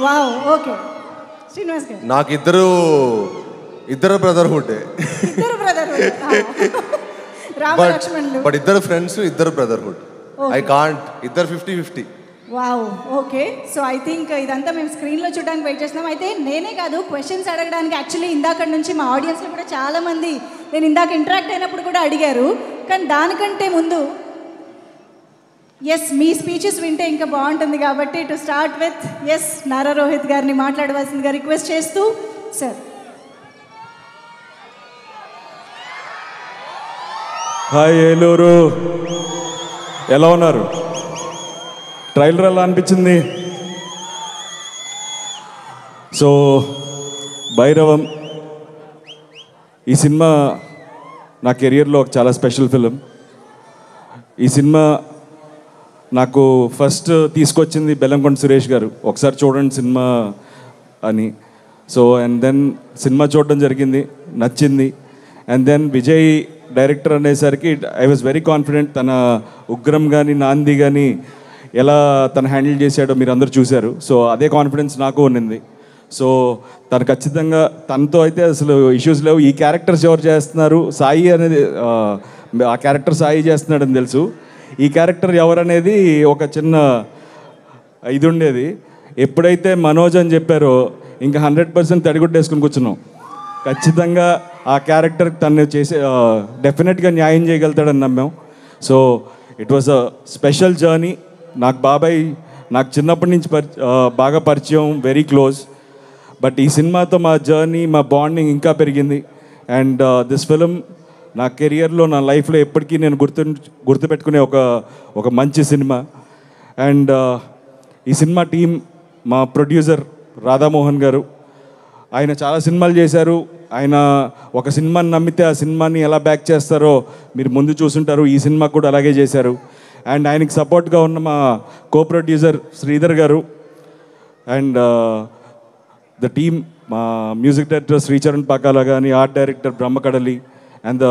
A: వావ్. ఓకే శ్రీనివాస్ గారు.
G: నాకు ఇద్దరు బ్రదర్హుడ్.
A: ఇద్దరు బ్రదర్హుడ్. రామ లక్ష్మణులు.
G: బట్ ఇద్దరు ఫ్రెండ్స్, ఇద్దరు బ్రదర్హుడ్. I can't. ఇద్దరు 50-50.
A: Wow, okay. So I think ఇదంతా మేము స్క్రీన్లో చూడడానికి వెయిట్ చేస్తున్నాం. అయితే నేనే కాదు క్వశ్చన్స్ అడగడానికి యాక్చువల్లీ ఇందాక నుంచి మా ఆడియన్స్లో కూడా చాలామంది నేను ఇందాక ఇంటరాక్ట్ అయినప్పుడు కూడా అడిగారు. కానీ దానికంటే ముందు ఎస్ మీ స్పీచెస్ వింటే ఇంకా బాగుంటుంది కాబట్టి టు స్టార్ట్ విత్ ఎస్ నారా రోహిత్ గారిని మాట్లాడవలసిందిగా రిక్వెస్ట్ చేస్తూ సార్.
H: హాయ్ ఏలూరు, ఎలా ఉన్నారు? ట్రైలర్ ఎలా అనిపించింది? సో భైరవం ఈ సినిమా నా కెరియర్లో ఒక చాలా స్పెషల్ ఫిలిం. ఈ సినిమా నాకు ఫస్ట్ తీసుకొచ్చింది బెల్లంకొండ సురేష్ గారు, ఒకసారి చూడండి సినిమా అని. సో అండ్ దెన్ సినిమా చూడడం జరిగింది, నచ్చింది. అండ్ దెన్ విజయ్ డైరెక్టర్ అనేసరికి ఐ వాజ్ వెరీ కాన్ఫిడెంట్. తన ఉగ్రం కానీ నాంది కానీ ఎలా తను హ్యాండిల్ చేశాడో మీరు అందరూ చూశారు. సో అదే కాన్ఫిడెన్స్ నాకు ఉన్నింది. సో తను ఖచ్చితంగా తనతో అయితే అసలు ఇష్యూస్ లేవు. ఈ క్యారెక్టర్స్ ఎవరు చేస్తున్నారు, సాయి అనేది ఆ క్యారెక్టర్ సాయి చేస్తున్నాడని తెలుసు. ఈ క్యారెక్టర్ ఎవరనేది ఒక చిన్న ఇది ఉండేది. ఎప్పుడైతే మనోజ్ అని చెప్పారో ఇంకా 100% తడిగుడ్డేసుకుని కూర్చున్నాం. ఖచ్చితంగా ఆ క్యారెక్టర్ తను చేసే డెఫినెట్గా న్యాయం చేయగలుగుతాడని నమ్మాం. So it was a special journey. నాకు బాబాయ్ నాకు చిన్నప్పటి నుంచి బాగా పరిచయం, వెరీ క్లోజ్. బట్ ఈ సినిమాతో మా జర్నీ, మా బాండింగ్ ఇంకా పెరిగింది. అండ్ దిస్ ఫిలిం నా కెరియర్లో, నా లైఫ్లో ఎప్పటికీ నేను గుర్తుపెట్టుకునే ఒక మంచి సినిమా. అండ్ ఈ సినిమా టీం, మా ప్రొడ్యూసర్ రాధామోహన్ గారు, ఆయన చాలా సినిమాలు చేశారు. ఆయన ఒక సినిమాని నమ్మితే ఆ సినిమాని ఎలా బ్యాక్ చేస్తారో మీరు ముందు చూసుంటారు. ఈ సినిమా కూడా అలాగే చేశారు. అండ్ ఆయనకి సపోర్ట్గా ఉన్న మా కో ప్రొడ్యూసర్ శ్రీధర్ గారు అండ్ ద టీమ్, మా మ్యూజిక్ డైరెక్టర్ శ్రీచరణ్ పాకాల కానీ, art director Brahmakadali, and the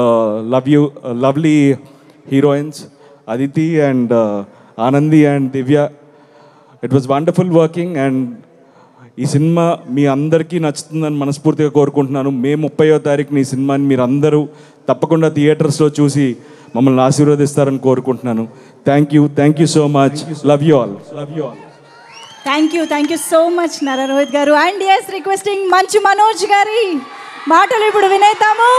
H: lovely heroines Aditi and Anandi and Divya. It was wonderful working. And ఈ సినిమా మీ అందరికీ నచ్చుతుందని మనస్ఫూర్తిగా కోరుకుంటున్నాను. మే 30వ తారీఖున ఈ సినిమాని మీరు అందరూ తప్పకుండా థియేటర్స్లో చూసి మమ్మల్ని ఆశీర్వదిస్తారని కోరుకుంటున్నాను. Thank you so much. Love you all.
A: Thank you so much Nara Rohit గారు. And yes requesting Manchu Manoj గారి మాటలు ఇప్పుడు వినేద్దాము.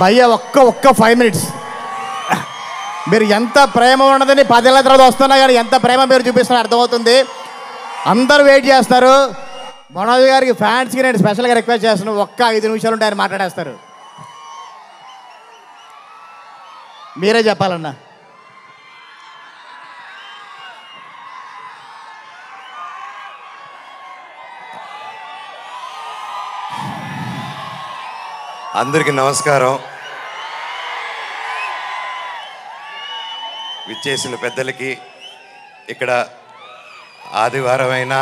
E: భయ్య ఒక్క 5 minutes. మీరు ఎంత ప్రేమ ఉన్నదని 10 ఏళ్ళ తర్వాత వస్తున్నా కానీ ఎంత ప్రేమ మీరు చూపిస్తున్నా అర్థమవుతుంది. అందరూ వెయిట్ చేస్తారు. మనోజ్ గారికి ఫ్యాన్స్కి నేను స్పెషల్గా రిక్వెస్ట్ చేస్తున్నాను, ఒక్క 5 నిమిషాలు ఉంటే ఆయన మాట్లాడేస్తారు. మీరే చెప్పాలన్నా.
I: అందరికీ నమస్కారం. విచ్చేసిన పెద్దలకి, ఇక్కడ ఆదివారం అయినా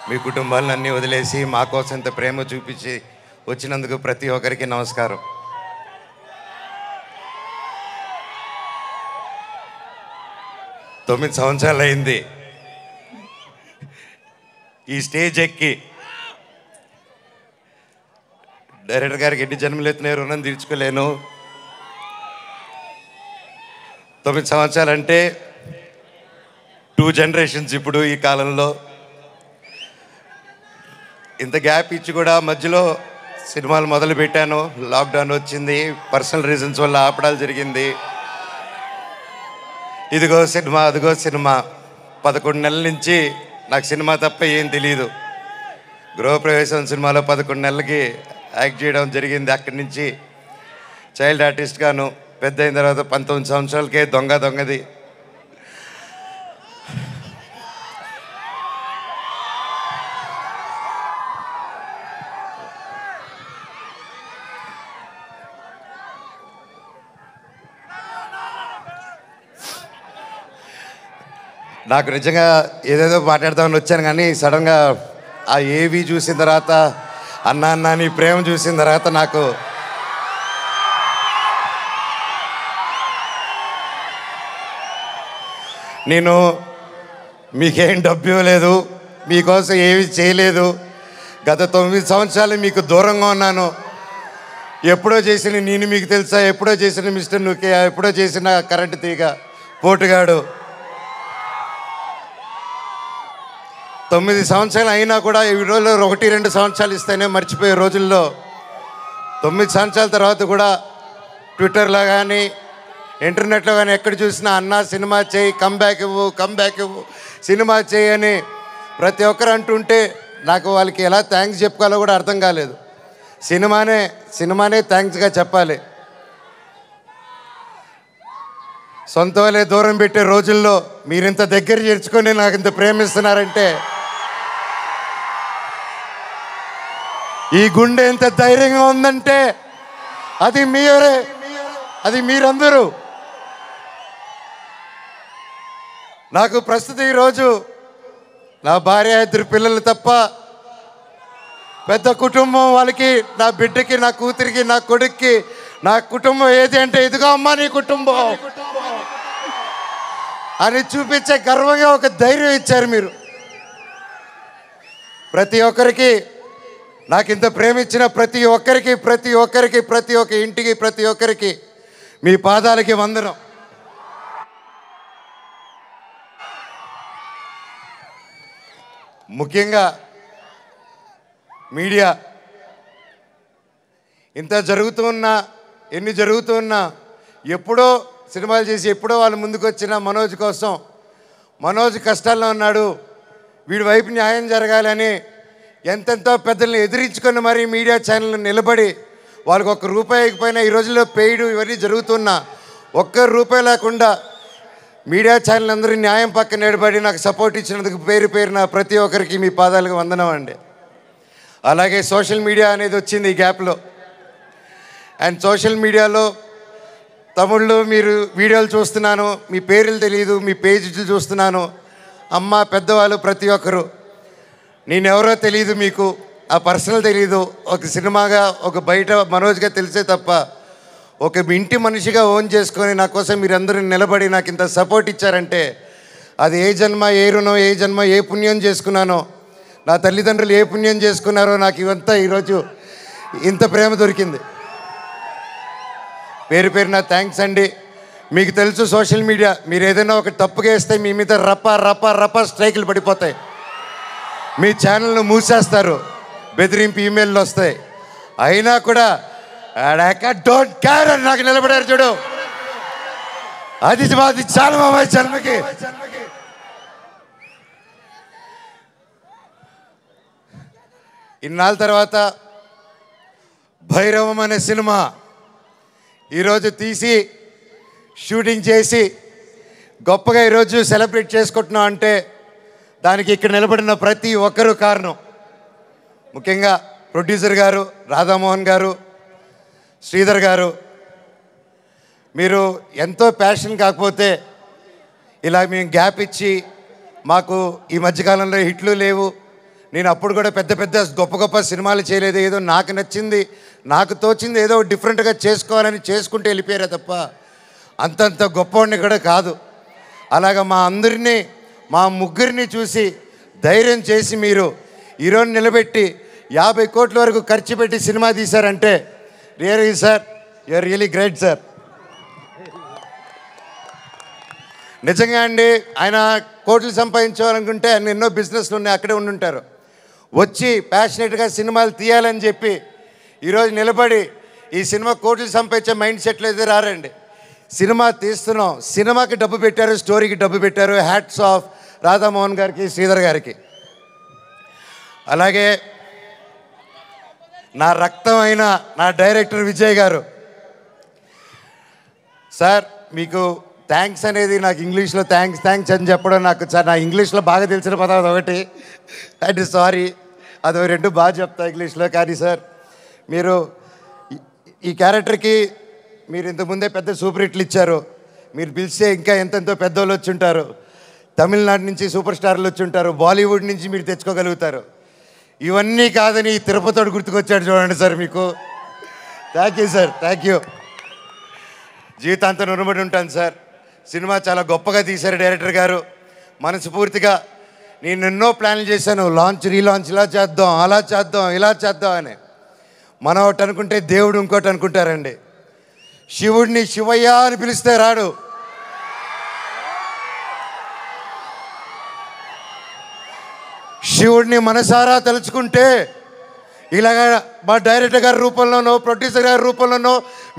I: మీ కుటుంబాలను అన్నీ వదిలేసి మా కోసం ఇంత ప్రేమ చూపించి వచ్చినందుకు ప్రతి ఒక్కరికి నమస్కారం. తొమ్మిది సంవత్సరాలు అయింది ఈ స్టేజ్ ఎక్కి. డైరెక్టర్ గారికి ఎన్ని జన్మలు ఎత్తిన రుణం తీర్చుకోలేను. 9 సంవత్సరాలు అంటే 2 generations ఇప్పుడు ఈ కాలంలో. ఇంత గ్యాప్ ఇచ్చి కూడా మధ్యలో సినిమాలు మొదలు పెట్టాను. లాక్డౌన్ వచ్చింది, పర్సనల్ రీజన్స్ వల్ల ఆపడాలు జరిగింది. ఇదిగో సినిమా, అదిగో సినిమా. 11 నెలల నుంచి నాకు సినిమా తప్ప ఏం తెలియదు. గృహప్రవేశం సినిమాలో 11 నెలలకి యాక్ట్ చేయడం జరిగింది. అక్కడి నుంచి చైల్డ్ ఆర్టిస్ట్గాను, పెద్ద అయిన తర్వాత 19 సంవత్సరాలకే దొంగది. నాకు నిజంగా ఏదేదో మాట్లాడదామని వచ్చాను, కానీ సడన్గా ఆ ఏవి చూసిన తర్వాత, అన్న నీ ప్రేమ చూసిన తర్వాత నాకు నేను మీకేం డబ్బు ఇవ్వలేదు, మీకోసం ఏమి చేయలేదు, గత 9 సంవత్సరాలు మీకు దూరంగా ఉన్నాను. ఎప్పుడో చేసిన నేను మీకు తెలుసా, ఎప్పుడో చేసిన మిస్టర్ నుకే, ఎప్పుడో చేసిన కరెంటు తీగ పోటుగాడు. 9 సంవత్సరాలు అయినా కూడా ఈ రోజుల్లో 1-2 సంవత్సరాలు ఇస్తేనే మర్చిపోయే రోజుల్లో 9 సంవత్సరాల తర్వాత కూడా ట్విట్టర్లో కానీ ఇంటర్నెట్లో కానీ ఎక్కడ చూసినా అన్న సినిమా చేయి, కమ్బ్యాక్ ఇవ్వు, సినిమా చేయి అని ప్రతి ఒక్కరు అంటుంటే నాకు వాళ్ళకి ఎలా థ్యాంక్స్ చెప్పుకోవాలో కూడా అర్థం కాలేదు. సినిమానే థ్యాంక్స్గా చెప్పాలి. సొంత వాళ్ళే దూరం పెట్టే రోజుల్లో మీరింత దగ్గర చేర్చుకొని నాకు ఇంత ప్రేమిస్తున్నారంటే, ఈ గుండె ఎంత ధైర్యంగా ఉందంటే అది మీరే, అది మీరందరూ. నాకు ప్రస్తుతం ఈరోజు నా భార్య, 2 పిల్లలు తప్ప పెద్ద కుటుంబం. వాళ్ళకి, నా బిడ్డకి, నా కూతురికి, నా కొడుక్కి నా కుటుంబం ఏది అంటే ఇదిగో అమ్మా నీ కుటుంబం అని చూపించే గర్వంగా ఒక ధైర్యం ఇచ్చారు మీరు. ప్రతి ఒక్కరికి, నాకు ఇంత ప్రేమించిన ప్రతి ఒక్క ఇంటికి, ప్రతి ఒక్కరికి మీ పాదాలకి వందనం. ముఖ్యంగా మీడియా ఇంత ఎన్ని జరుగుతూ ఉన్నా ఎప్పుడో సినిమాలు చేసి ఎప్పుడో వాళ్ళు ముందుకు వచ్చిన మనోజ్ కోసం, మనోజ్ కష్టాల్లో ఉన్నాడు, వీడి వైపు న్యాయం జరగాలని ఎంతెంతో పెద్దల్ని ఎదిరించుకొని మరీ మీడియా ఛానల్ నిలబడి వాళ్ళకి ₹1 ఇకపోయినా ఈ రోజుల్లో పెయిడ్ ఇవన్నీ జరుగుతున్నా ₹1 లేకుండా మీడియా ఛానల్ అందరూ న్యాయం పక్కన నిలబడి నాకు సపోర్ట్ ఇచ్చినందుకు పేరున ప్రతి ఒక్కరికి మీ పాదాలకు వందనం అండి. అలాగే సోషల్ మీడియా అనేది వచ్చింది ఈ గ్యాప్లో. అండ్ సోషల్ మీడియాలో తమిళ్లో మీరు వీడియోలు చూస్తున్నాను, మీ పేర్లు తెలియదు, మీ పేజీలు చూస్తున్నాను. అమ్మ, పెద్దవాళ్ళు ప్రతి ఒక్కరు, నేనెవరో తెలియదు, మీకు ఆ పర్సనల్ తెలియదు. ఒక సినిమాగా, ఒక బయట మనోజ్గా తెలిసే తప్ప ఒక ఇంటి మనిషిగా ఓన్ చేసుకొని నా కోసం మీరందరూ నిలబడి నాకు ఇంత సపోర్ట్ ఇచ్చారంటే అది ఏ జన్మ, ఏ రుణం, ఏ జన్మ, ఏ పుణ్యం చేసుకున్నానో, నా తల్లిదండ్రులు ఏ పుణ్యం చేసుకున్నారో నాకు ఇవంతా ఈరోజు ఇంత ప్రేమ దొరికింది. పేరున థ్యాంక్స్ అండి. మీకు తెలుసు సోషల్ మీడియా, మీరు ఏదైనా ఒక తప్పుగా వేస్తే మీ మీద రప్ప స్ట్రైకులు పడిపోతాయి, మీ ఛానల్ను మూసేస్తారు, బెదిరింపు ఈమెయిల్లు వస్తాయి. అయినా కూడా డోంట్ కేర్ అని నాకు నిలబడారు చూడు, అది చాలా మా జన్మకి. ఇన్నాళ్ళ తర్వాత భైరవం అనే సినిమా ఈరోజు తీసి షూటింగ్ చేసి గొప్పగా ఈరోజు సెలబ్రేట్ చేసుకుంటున్నాం అంటే దానికి ఇక్కడ నిలబడిన ప్రతి ఒక్కరూ కారణం. ముఖ్యంగా ప్రొడ్యూసర్ గారు, రాధామోహన్ గారు, శ్రీధర్ గారు, మీరు ఎంతో ప్యాషన్ కాకపోతే ఇలా మేము గ్యాప్ ఇచ్చి, మాకు ఈ మధ్యకాలంలో హిట్లు లేవు, నేను అప్పుడు కూడా పెద్ద గొప్ప సినిమాలు చేయలేదు, ఏదో నాకు నచ్చింది, నాకు తోచింది ఏదో డిఫరెంట్గా చేసుకోవాలని చేసుకుంటూ వెళ్ళిపోయారే తప్ప అంతంత గొప్పవాడిని కూడా కాదు. అలాగా మా అందరినీ, మా ముగ్గురిని చూసి ధైర్యం చేసి మీరు ఈరోజు నిలబెట్టి 50 కోట్ల వరకు ఖర్చు పెట్టి సినిమా తీశారంటే really sir, you're really great sir. నిజంగా అండి, ఆయన కోట్లు సంపాదించాలనుకుంటే ఆయన ఎన్నో బిజినెస్లు ఉన్నాయి, అక్కడే ఉండుంటారు. వచ్చి ప్యాషనెట్గా సినిమాలు తీయాలని చెప్పి ఈరోజు నిలబడి ఈ సినిమా కోట్లు సంపాదించే మైండ్ సెట్లు అయితే రారండి. సినిమా తీస్తున్నాం, సినిమాకి డబ్బు పెట్టారు, స్టోరీకి డబ్బు పెట్టారు. హ్యాట్స్ ఆఫ్ రాధామోహన్ గారికి, శ్రీధర్ గారికి. అలాగే నా రక్తం అయిన నా డైరెక్టర్ విజయ్ గారు. సార్ మీకు థ్యాంక్స్ అనేది నాకు ఇంగ్లీష్లో థ్యాంక్స్ అని చెప్పడం నాకు సార్ నా ఇంగ్లీష్లో బాగా తెలిసిన పదం అదొకటి. అండ్ సారీ అదో రెండు బాగా చెప్తా ఇంగ్లీష్లో. కానీ సార్ మీరు ఈ క్యారెక్టర్కి మీరు ఇంతకుముందే పెద్ద సూపర్ హిట్లు ఇచ్చారు. మీరు పిలిస్తే ఇంకా ఎంతెంతో పెద్దోళ్ళు వచ్చి ఉంటారు. తమిళనాడు నుంచి సూపర్ స్టార్లు వచ్చి ఉంటారు. బాలీవుడ్ నుంచి మీరు తెచ్చుకోగలుగుతారు. ఇవన్నీ కాదని తిరుపతితో గుర్తుకొచ్చాడు చూడండి సార్. మీకు thank you sir, thank you. జీవితాంతం రుణపడి ఉంటాను సార్. సినిమా చాలా గొప్పగా తీశారు డైరెక్టర్ గారు. మనస్ఫూర్తిగా నేను ఎన్నో ప్లాన్లు చేశాను. లాంచ్ రీలాంచ్ ఇలా చేద్దాం, అలా చేద్దాం, ఇలా చేద్దాం అని. మనం ఒకటి అనుకుంటే దేవుడు ఇంకోటి అనుకుంటారండి. శివుడిని శివయ్య అని పిలిస్తే రాడు. శివుడిని మనసారా తలుచుకుంటే ఇలాగ మా డైరెక్టర్ గారి రూపంలోనో ప్రొడ్యూసర్ గారి రూపంలోనో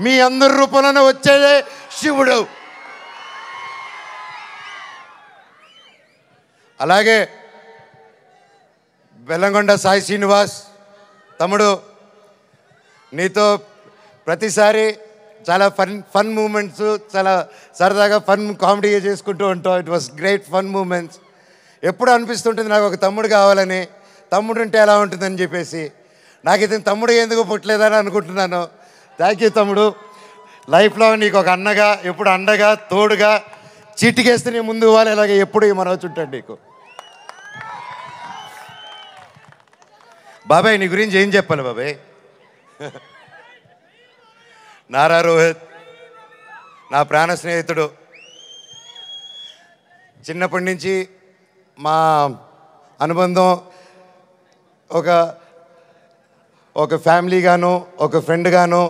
I: మీ అందరి రూపంలోనో వచ్చేదే శివుడు. అలాగే బెల్లంకొండ సాయి శ్రీనివాస్ తమ్ముడు, నీతో ప్రతిసారి చాలా ఫన్ మూమెంట్స్, చాలా సరదాగా ఫన్ కామెడీ చేసుకుంటూ ఉంటాం. It was great fun moments. ఎప్పుడు అనిపిస్తుంటుంది నాకు ఒక తమ్ముడు కావాలని, తమ్ముడు ఉంటే ఎలా ఉంటుందని చెప్పేసి. నాకు ఇతను తమ్ముడు ఎందుకు పుట్టలేదని అనుకుంటున్నాను. థ్యాంక్ యూ తమ్ముడు. లైఫ్లో నీకు ఒక అన్నగా, ఎప్పుడు అండగా, తోడుగా, చీటికేస్తే నీ ముందు ఇవ్వాలి. ఇలాగే ఎప్పుడు మనవచ్చు ఉంటాడు నీకు. బాబాయ్ నీ గురించి ఏం చెప్పాలి బాబాయ్? నారా రోహిత్ నా ప్రాణ స్నేహితుడు. చిన్నప్పటి నుంచి మా అనుబంధం ఒక ఫ్యామిలీగాను, ఒక ఫ్రెండ్గాను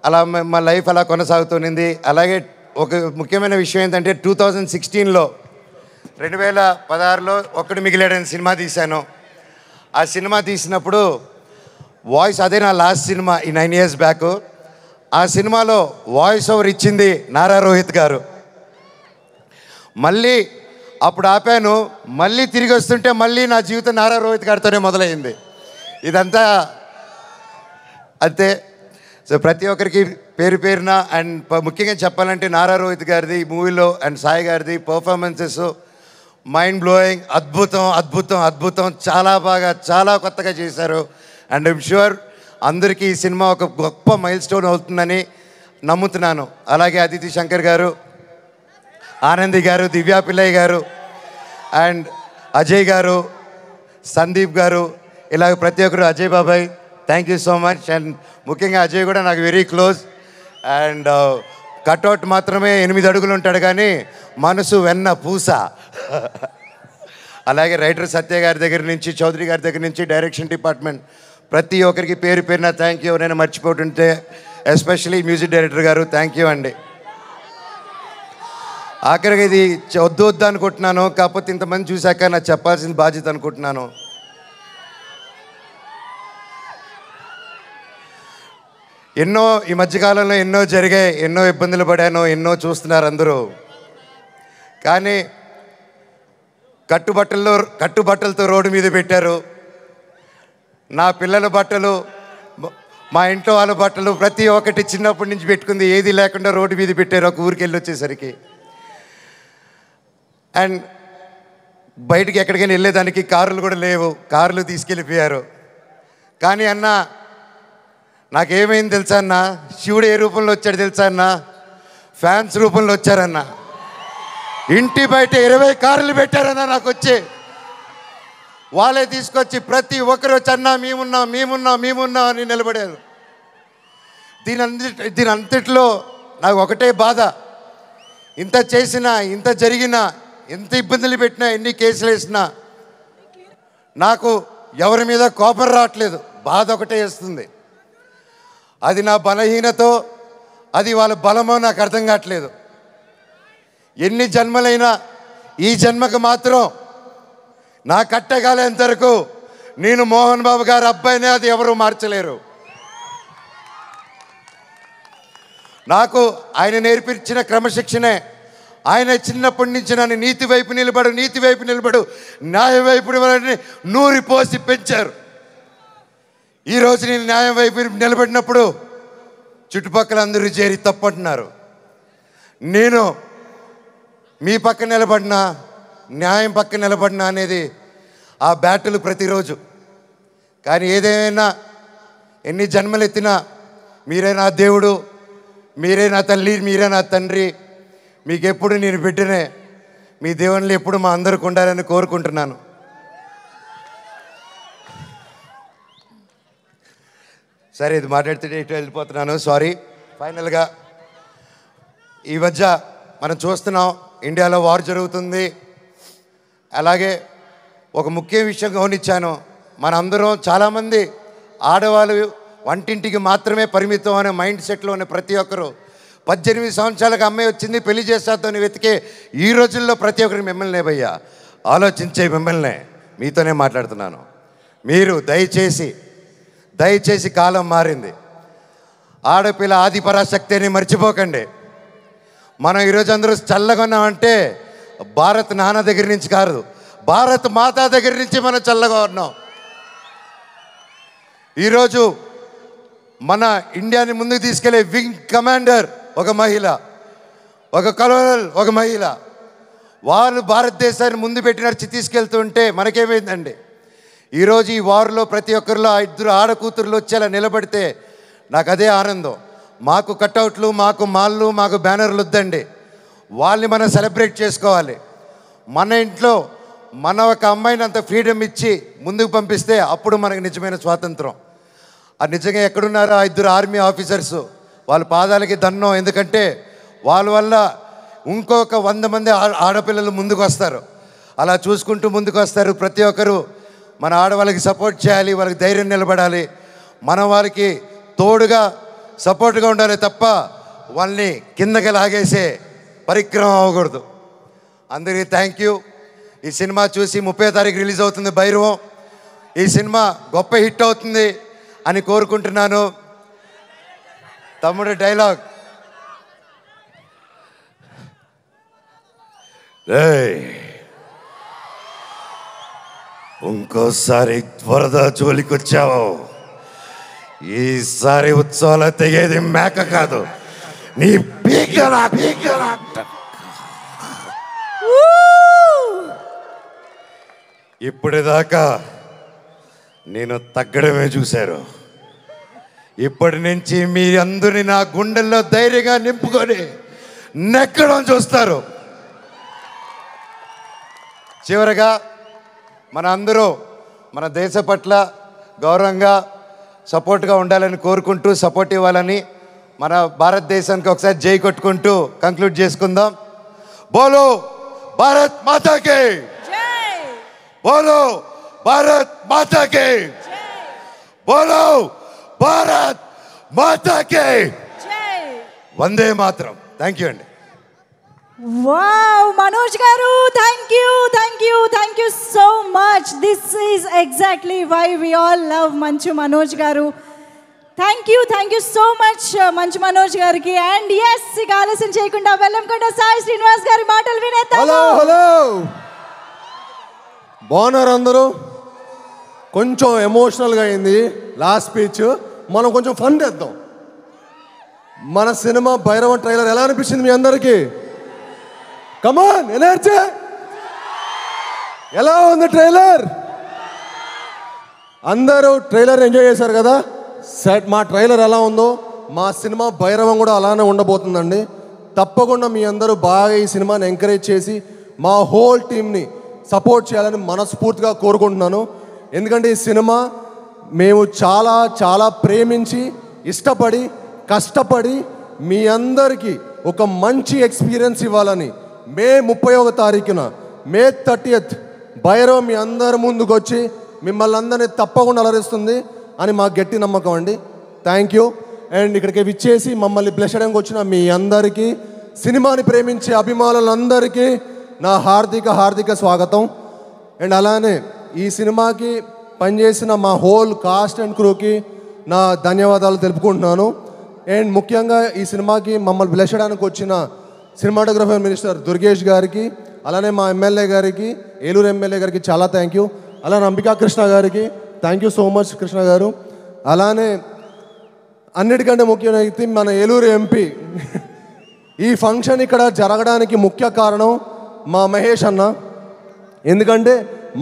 I: అలా మా లైఫ్ అలా కొనసాగుతుంది. అలాగే ఒక ముఖ్యమైన విషయం ఏంటంటే 2016లో 2016లో ఒక్కడు మిగిలాడని సినిమా తీశాను. ఆ సినిమా తీసినప్పుడు వాయిస్, అదే నా లాస్ట్ సినిమా ఈ 9 years బ్యాక్. ఆ సినిమాలో వాయిస్ ఓవర్ ఇచ్చింది నారా రోహిత్ గారు. మళ్ళీ అప్పుడు ఆపాను, మళ్ళీ తిరిగి వస్తుంటే మళ్ళీ నా జీవితం నారా రోహిత్ గారితోనే మొదలైంది. ఇదంతా అంతే. సో ప్రతి ఒక్కరికి పేరు పేరున అండ్ ముఖ్యంగా చెప్పాలంటే నారా రోహిత్ గారిది మూవీలో అండ్ సాయి గారిది పర్ఫార్మెన్సెస్ మైండ్ బ్లోయింగ్. అద్భుతం అద్భుతం అద్భుతం. చాలా బాగా, చాలా కొత్తగా చేశారు. అండ్ ఐమ్ షూర్ అందరికీ ఈ సినిమా ఒక గొప్ప మైల్ స్టోన్ అవుతుందని నమ్ముతున్నాను. అలాగే అదితి శంకర్ గారు, ఆనంది గారు, దివ్యా పిల్లయ్య గారు అండ్ అజయ్ గారు, సందీప్ గారు, ఇలాగ ప్రతి ఒక్కరు, అజయ్ బాబాయ్ thank you so much. And ముఖ్యంగా అజయ్ కూడా నాకు వెరీ క్లోజ్. అండ్ కట్అవుట్ మాత్రమే 8 అడుగులు ఉంటాడు కానీ మనసు వెన్న పూస. అలాగే రైటర్ సత్య గారి దగ్గర నుంచి, చౌదరి గారి దగ్గర నుంచి, డైరెక్షన్ డిపార్ట్మెంట్ ప్రతి ఒక్కరికి పేరు పేరున థ్యాంక్ యూ. ఎవరైనా మర్చిపోతుంటే ఎస్పెషలీ మ్యూజిక్ డైరెక్టర్ గారు థ్యాంక్ యూ అండి. ఆఖరికి ఇది వద్దు అనుకుంటున్నాను, కాకపోతే ఇంతమంది చూశాక నాకు చెప్పాల్సిన బాధ్యత అనుకుంటున్నాను. ఎన్నో ఈ మధ్యకాలంలో ఎన్నో జరిగాయి, ఎన్నో ఇబ్బందులు పడాను, ఎన్నో చూస్తున్నారు అందరూ. కానీ కట్టుబట్టలతో రోడ్డు మీద పెట్టారు. నా పిల్లల బట్టలు, మా ఇంట్లో వాళ్ళ బట్టలు ప్రతి ఒక్కటి చిన్నప్పటి నుంచి పెట్టుకుంది ఏది లేకుండా రోడ్డు మీద పెట్టారు ఒక ఊరికి వెళ్ళి వచ్చేసరికి. అండ్ బయటికి ఎక్కడికైనా వెళ్ళేదానికి కార్లు కూడా లేవు, కార్లు తీసుకెళ్ళిపోయారు. కానీ అన్న నాకేమైంది తెలుసా అన్న, శివుడు ఏ రూపంలో వచ్చాడు తెలుసా అన్న, ఫ్యాన్స్ రూపంలో వచ్చారన్న. ఇంటి బయట 20 కార్లు పెట్టారన్న నాకు వచ్చి. వాళ్ళే తీసుకొచ్చి ప్రతి ఒక్కరు వచ్చి అన్న మేమున్నాం అని నిలబడారు. దీని అంతట్లో నాకు ఒకటే బాధ, ఇంత చేసినా, ఇంత జరిగినా, ఎంత ఇబ్బందులు పెట్టినా, ఎన్ని కేసులు వేసినా నాకు ఎవరి మీద కోపం రావట్లేదు, బాధ ఒకటే వేస్తుంది. అది నా బలహీనతో, అది వాళ్ళ బలమో నాకు అర్థం కావట్లేదు. ఎన్ని జన్మలైనా ఈ జన్మకు మాత్రం నా కట్టగాలేంత వరకు నేను మోహన్ బాబు గారి అబ్బాయినే, అది ఎవరు మార్చలేరు. నాకు ఆయన నేర్పించిన క్రమశిక్షణే, ఆయన చిన్నప్పటి నుంచి నన్ను నీతి వైపు నిలబడు, న్యాయ వైపు 100 పోసి పెంచారు. ఈరోజు నేను న్యాయం వైపు నిలబడినప్పుడు చుట్టుపక్కల అందరూ చేరి తప్పంటున్నారు. నేను మీ పక్క నిలబడినా, న్యాయం పక్క నిలబడినా అనేది ఆ బ్యాటిల్ ప్రతిరోజు. కానీ ఏదేమైనా ఎన్ని జన్మలు ఎత్తినా మీరే నా దేవుడు, మీరే నా తల్లి, మీరే నా తండ్రి. మీకు ఎప్పుడు నేను బిడ్డనే. మీ దేవుళ్ళు ఎప్పుడు మా అందరికి ఉండాలని కోరుకుంటున్నాను. సరే, ఇది మాట్లాడితే ఇటు వెళ్ళిపోతున్నాను, సారీ. ఫైనల్గా ఈ మధ్య మనం చూస్తున్నాం, ఇండియాలో వార్ జరుగుతుంది. అలాగే ఒక ముఖ్య విషయం గమనించాను, మనందరం చాలామంది ఆడవాళ్ళు వంటింటికి మాత్రమే పరిమితం అనే మైండ్ సెట్లో ఉన్న ప్రతి ఒక్కరు 18 సంవత్సరాలకు అమ్మాయి వచ్చింది పెళ్లి చేస్తాతోని వెతికే ఈ రోజుల్లో ప్రతి ఒక్కరికి మిమ్మల్నే భయ్యా, ఆలోచించే మిమ్మల్నే, మీతోనే మాట్లాడుతున్నాను. మీరు దయచేసి కాలం మారింది. ఆడపిల్ల ఆదిపరాశక్తి అని మర్చిపోకండి. మనం ఈరోజు అందరూ చల్లగా ఉన్నామంటే భారత్ నాన్న దగ్గర నుంచి కాదు, భారత్ మాతా దగ్గర నుంచి మనం చల్లగా ఉన్నాం. ఈరోజు మన ఇండియాని ముందుకు తీసుకెళ్లే వింగ్ కమాండర్ ఒక మహిళ, ఒక కలోనల్ ఒక మహిళ. వాళ్ళు భారతదేశాన్ని ముందు పెట్టి నడిచి తీసుకెళ్తుంటే మనకేమైందండి? ఈరోజు ఈ వార్లో ప్రతి ఒక్కరిలో 2 ఆడకూతురులు వచ్చేలా నిలబడితే నాకు అదే ఆనందం. మాకు కట్అవుట్లు, మాకు మాళ్ళు, మాకు బ్యానర్లు వద్దండి. వాళ్ళని మనం సెలబ్రేట్ చేసుకోవాలి. మన ఇంట్లో మన ఒక అమ్మాయిని అంత ఫ్రీడమ్ ఇచ్చి ముందుకు పంపిస్తే అప్పుడు మనకు నిజమైన స్వాతంత్రం. అది నిజంగా ఎక్కడున్నారో 2 ఆర్మీ ఆఫీసర్స్, వాళ్ళ పాదాలకి దండం. ఎందుకంటే వాళ్ళ వల్ల ఇంకొక 100 మంది ఆడపిల్లలు ముందుకు వస్తారు. అలా చూసుకుంటూ ముందుకు వస్తారు. ప్రతి ఒక్కరు మన ఆడవాళ్ళకి సపోర్ట్ చేయాలి, వాళ్ళకి ధైర్యం నిలబడాలి, మనం వాళ్ళకి తోడుగా సపోర్ట్గా ఉండాలి తప్ప వాళ్ళని కిందకి లాగేసే పరిక్రమం అవ్వకూడదు. అందరికీ థ్యాంక్ యూ. ఈ సినిమా చూసి 30వ తారీఖు రిలీజ్ అవుతుంది భైరవం. ఈ సినిమా గొప్ప హిట్ అవుతుంది అని కోరుకుంటున్నాను. తమ్ముడు డైలాగ్, ఇంకోసారి వరద జోలికొచ్చావు, ఈసారి ఉత్సవాలు తెగేది మేక కాదు, నీ పీకలా. ఇప్పటిదాకా నేను తగ్గడమే చూశారు. ఇప్పటి నుంచి మీ అందరినీ నా గుండెల్లో ధైర్యంగా నింపుకొని నెక్కడం చూస్తారు. చివరగా మన అందరూ మన దేశ పట్ల గౌరవంగా సపోర్ట్గా ఉండాలని కోరుకుంటూ, సపోర్ట్ ఇవ్వాలని, మన భారతదేశానికి ఒకసారి జై కొట్టుకుంటూ కంక్లూడ్ చేసుకుందాం. బోలో భారత్ మాతాకి, బోలో భారత్ మాతాకి, బోలో భారత్ మాతాకి, వందే మాతరం. థ్యాంక్ యూ అండి.
A: వావ్, మనోజ్ గారు, thank you so much. This is exactly why we all love Manchu Manoj గారు. Thank you so much Manchu Manoj గారికి. అండ్ ఎస్, ఇక ఆలస్యం చేయకుండా వెల్లంకొండ సాయి శ్రీనివాస్ గారి మాటలు వినేద్దాం.
J: హలో, బాగున్నారు అందరూ? కొంచెం ఎమోషనల్గా అయింది లాస్ట్ స్పీచ్. మనం కొంచెం ఫన్ చేద్దాం. మన సినిమా భైరవం ట్రైలర్ ఎలా అనిపించింది మీ అందరికీ? కమాన్, ఎనర్జీ. ఎలా ఉంది ట్రైలర్? అందరూ ట్రైలర్ ఎంజాయ్ చేశారు కదా? సెట్ మా ట్రైలర్ ఎలా ఉందో మా సినిమా భైరవం కూడా అలానే ఉండబోతుందండి. తప్పకుండా మీ అందరూ బాగా ఈ సినిమాని ఎంకరేజ్ చేసి మా హోల్ టీమ్ని సపోర్ట్ చేయాలని మనస్ఫూర్తిగా కోరుకుంటున్నాను. ఎందుకంటే ఈ సినిమా మేము చాలా చాలా ప్రేమించి, ఇష్టపడి, కష్టపడి మీ అందరికీ ఒక మంచి ఎక్స్పీరియన్స్ ఇవ్వాలని మే 31వ తారీఖున, మే 30th భైరవం మీ అందరి ముందుకు వచ్చి మిమ్మల్ని అందరినీ తప్పకుండా అలరిస్తుంది అని మా గట్టి నమ్మకం అండి. Thank you. అండ్ ఇక్కడికి విచ్చేసి మమ్మల్ని బ్లెస్ చేయడానికి వచ్చిన మీ అందరికీ, సినిమాని ప్రేమించే అభిమానులందరికీ నా హార్దిక స్వాగతం. అండ్ అలానే ఈ సినిమాకి పనిచేసిన మా హోల్ కాస్ట్ అండ్ క్రూకి నా ధన్యవాదాలు తెలుపుకుంటున్నాను. అండ్ ముఖ్యంగా ఈ సినిమాకి మమ్మల్ని బ్లెస్ చేయడానికి వచ్చిన సినిమాటోగ్రఫర్ మినిస్టర్ దుర్గేష్ గారికి, అలానే మా ఎమ్మెల్యే గారికి, ఏలూరు ఎమ్మెల్యే గారికి చాలా థ్యాంక్ యూ. అలానే అంబికా కృష్ణ గారికి thank you so much Krishna గారు. అలానే అన్నిటికంటే ముఖ్యమైన వ్యక్తి మన ఏలూరు ఎంపీ. ఈ ఫంక్షన్ ఇక్కడ జరగడానికి ముఖ్య కారణం మా మహేష్ అన్న. ఎందుకంటే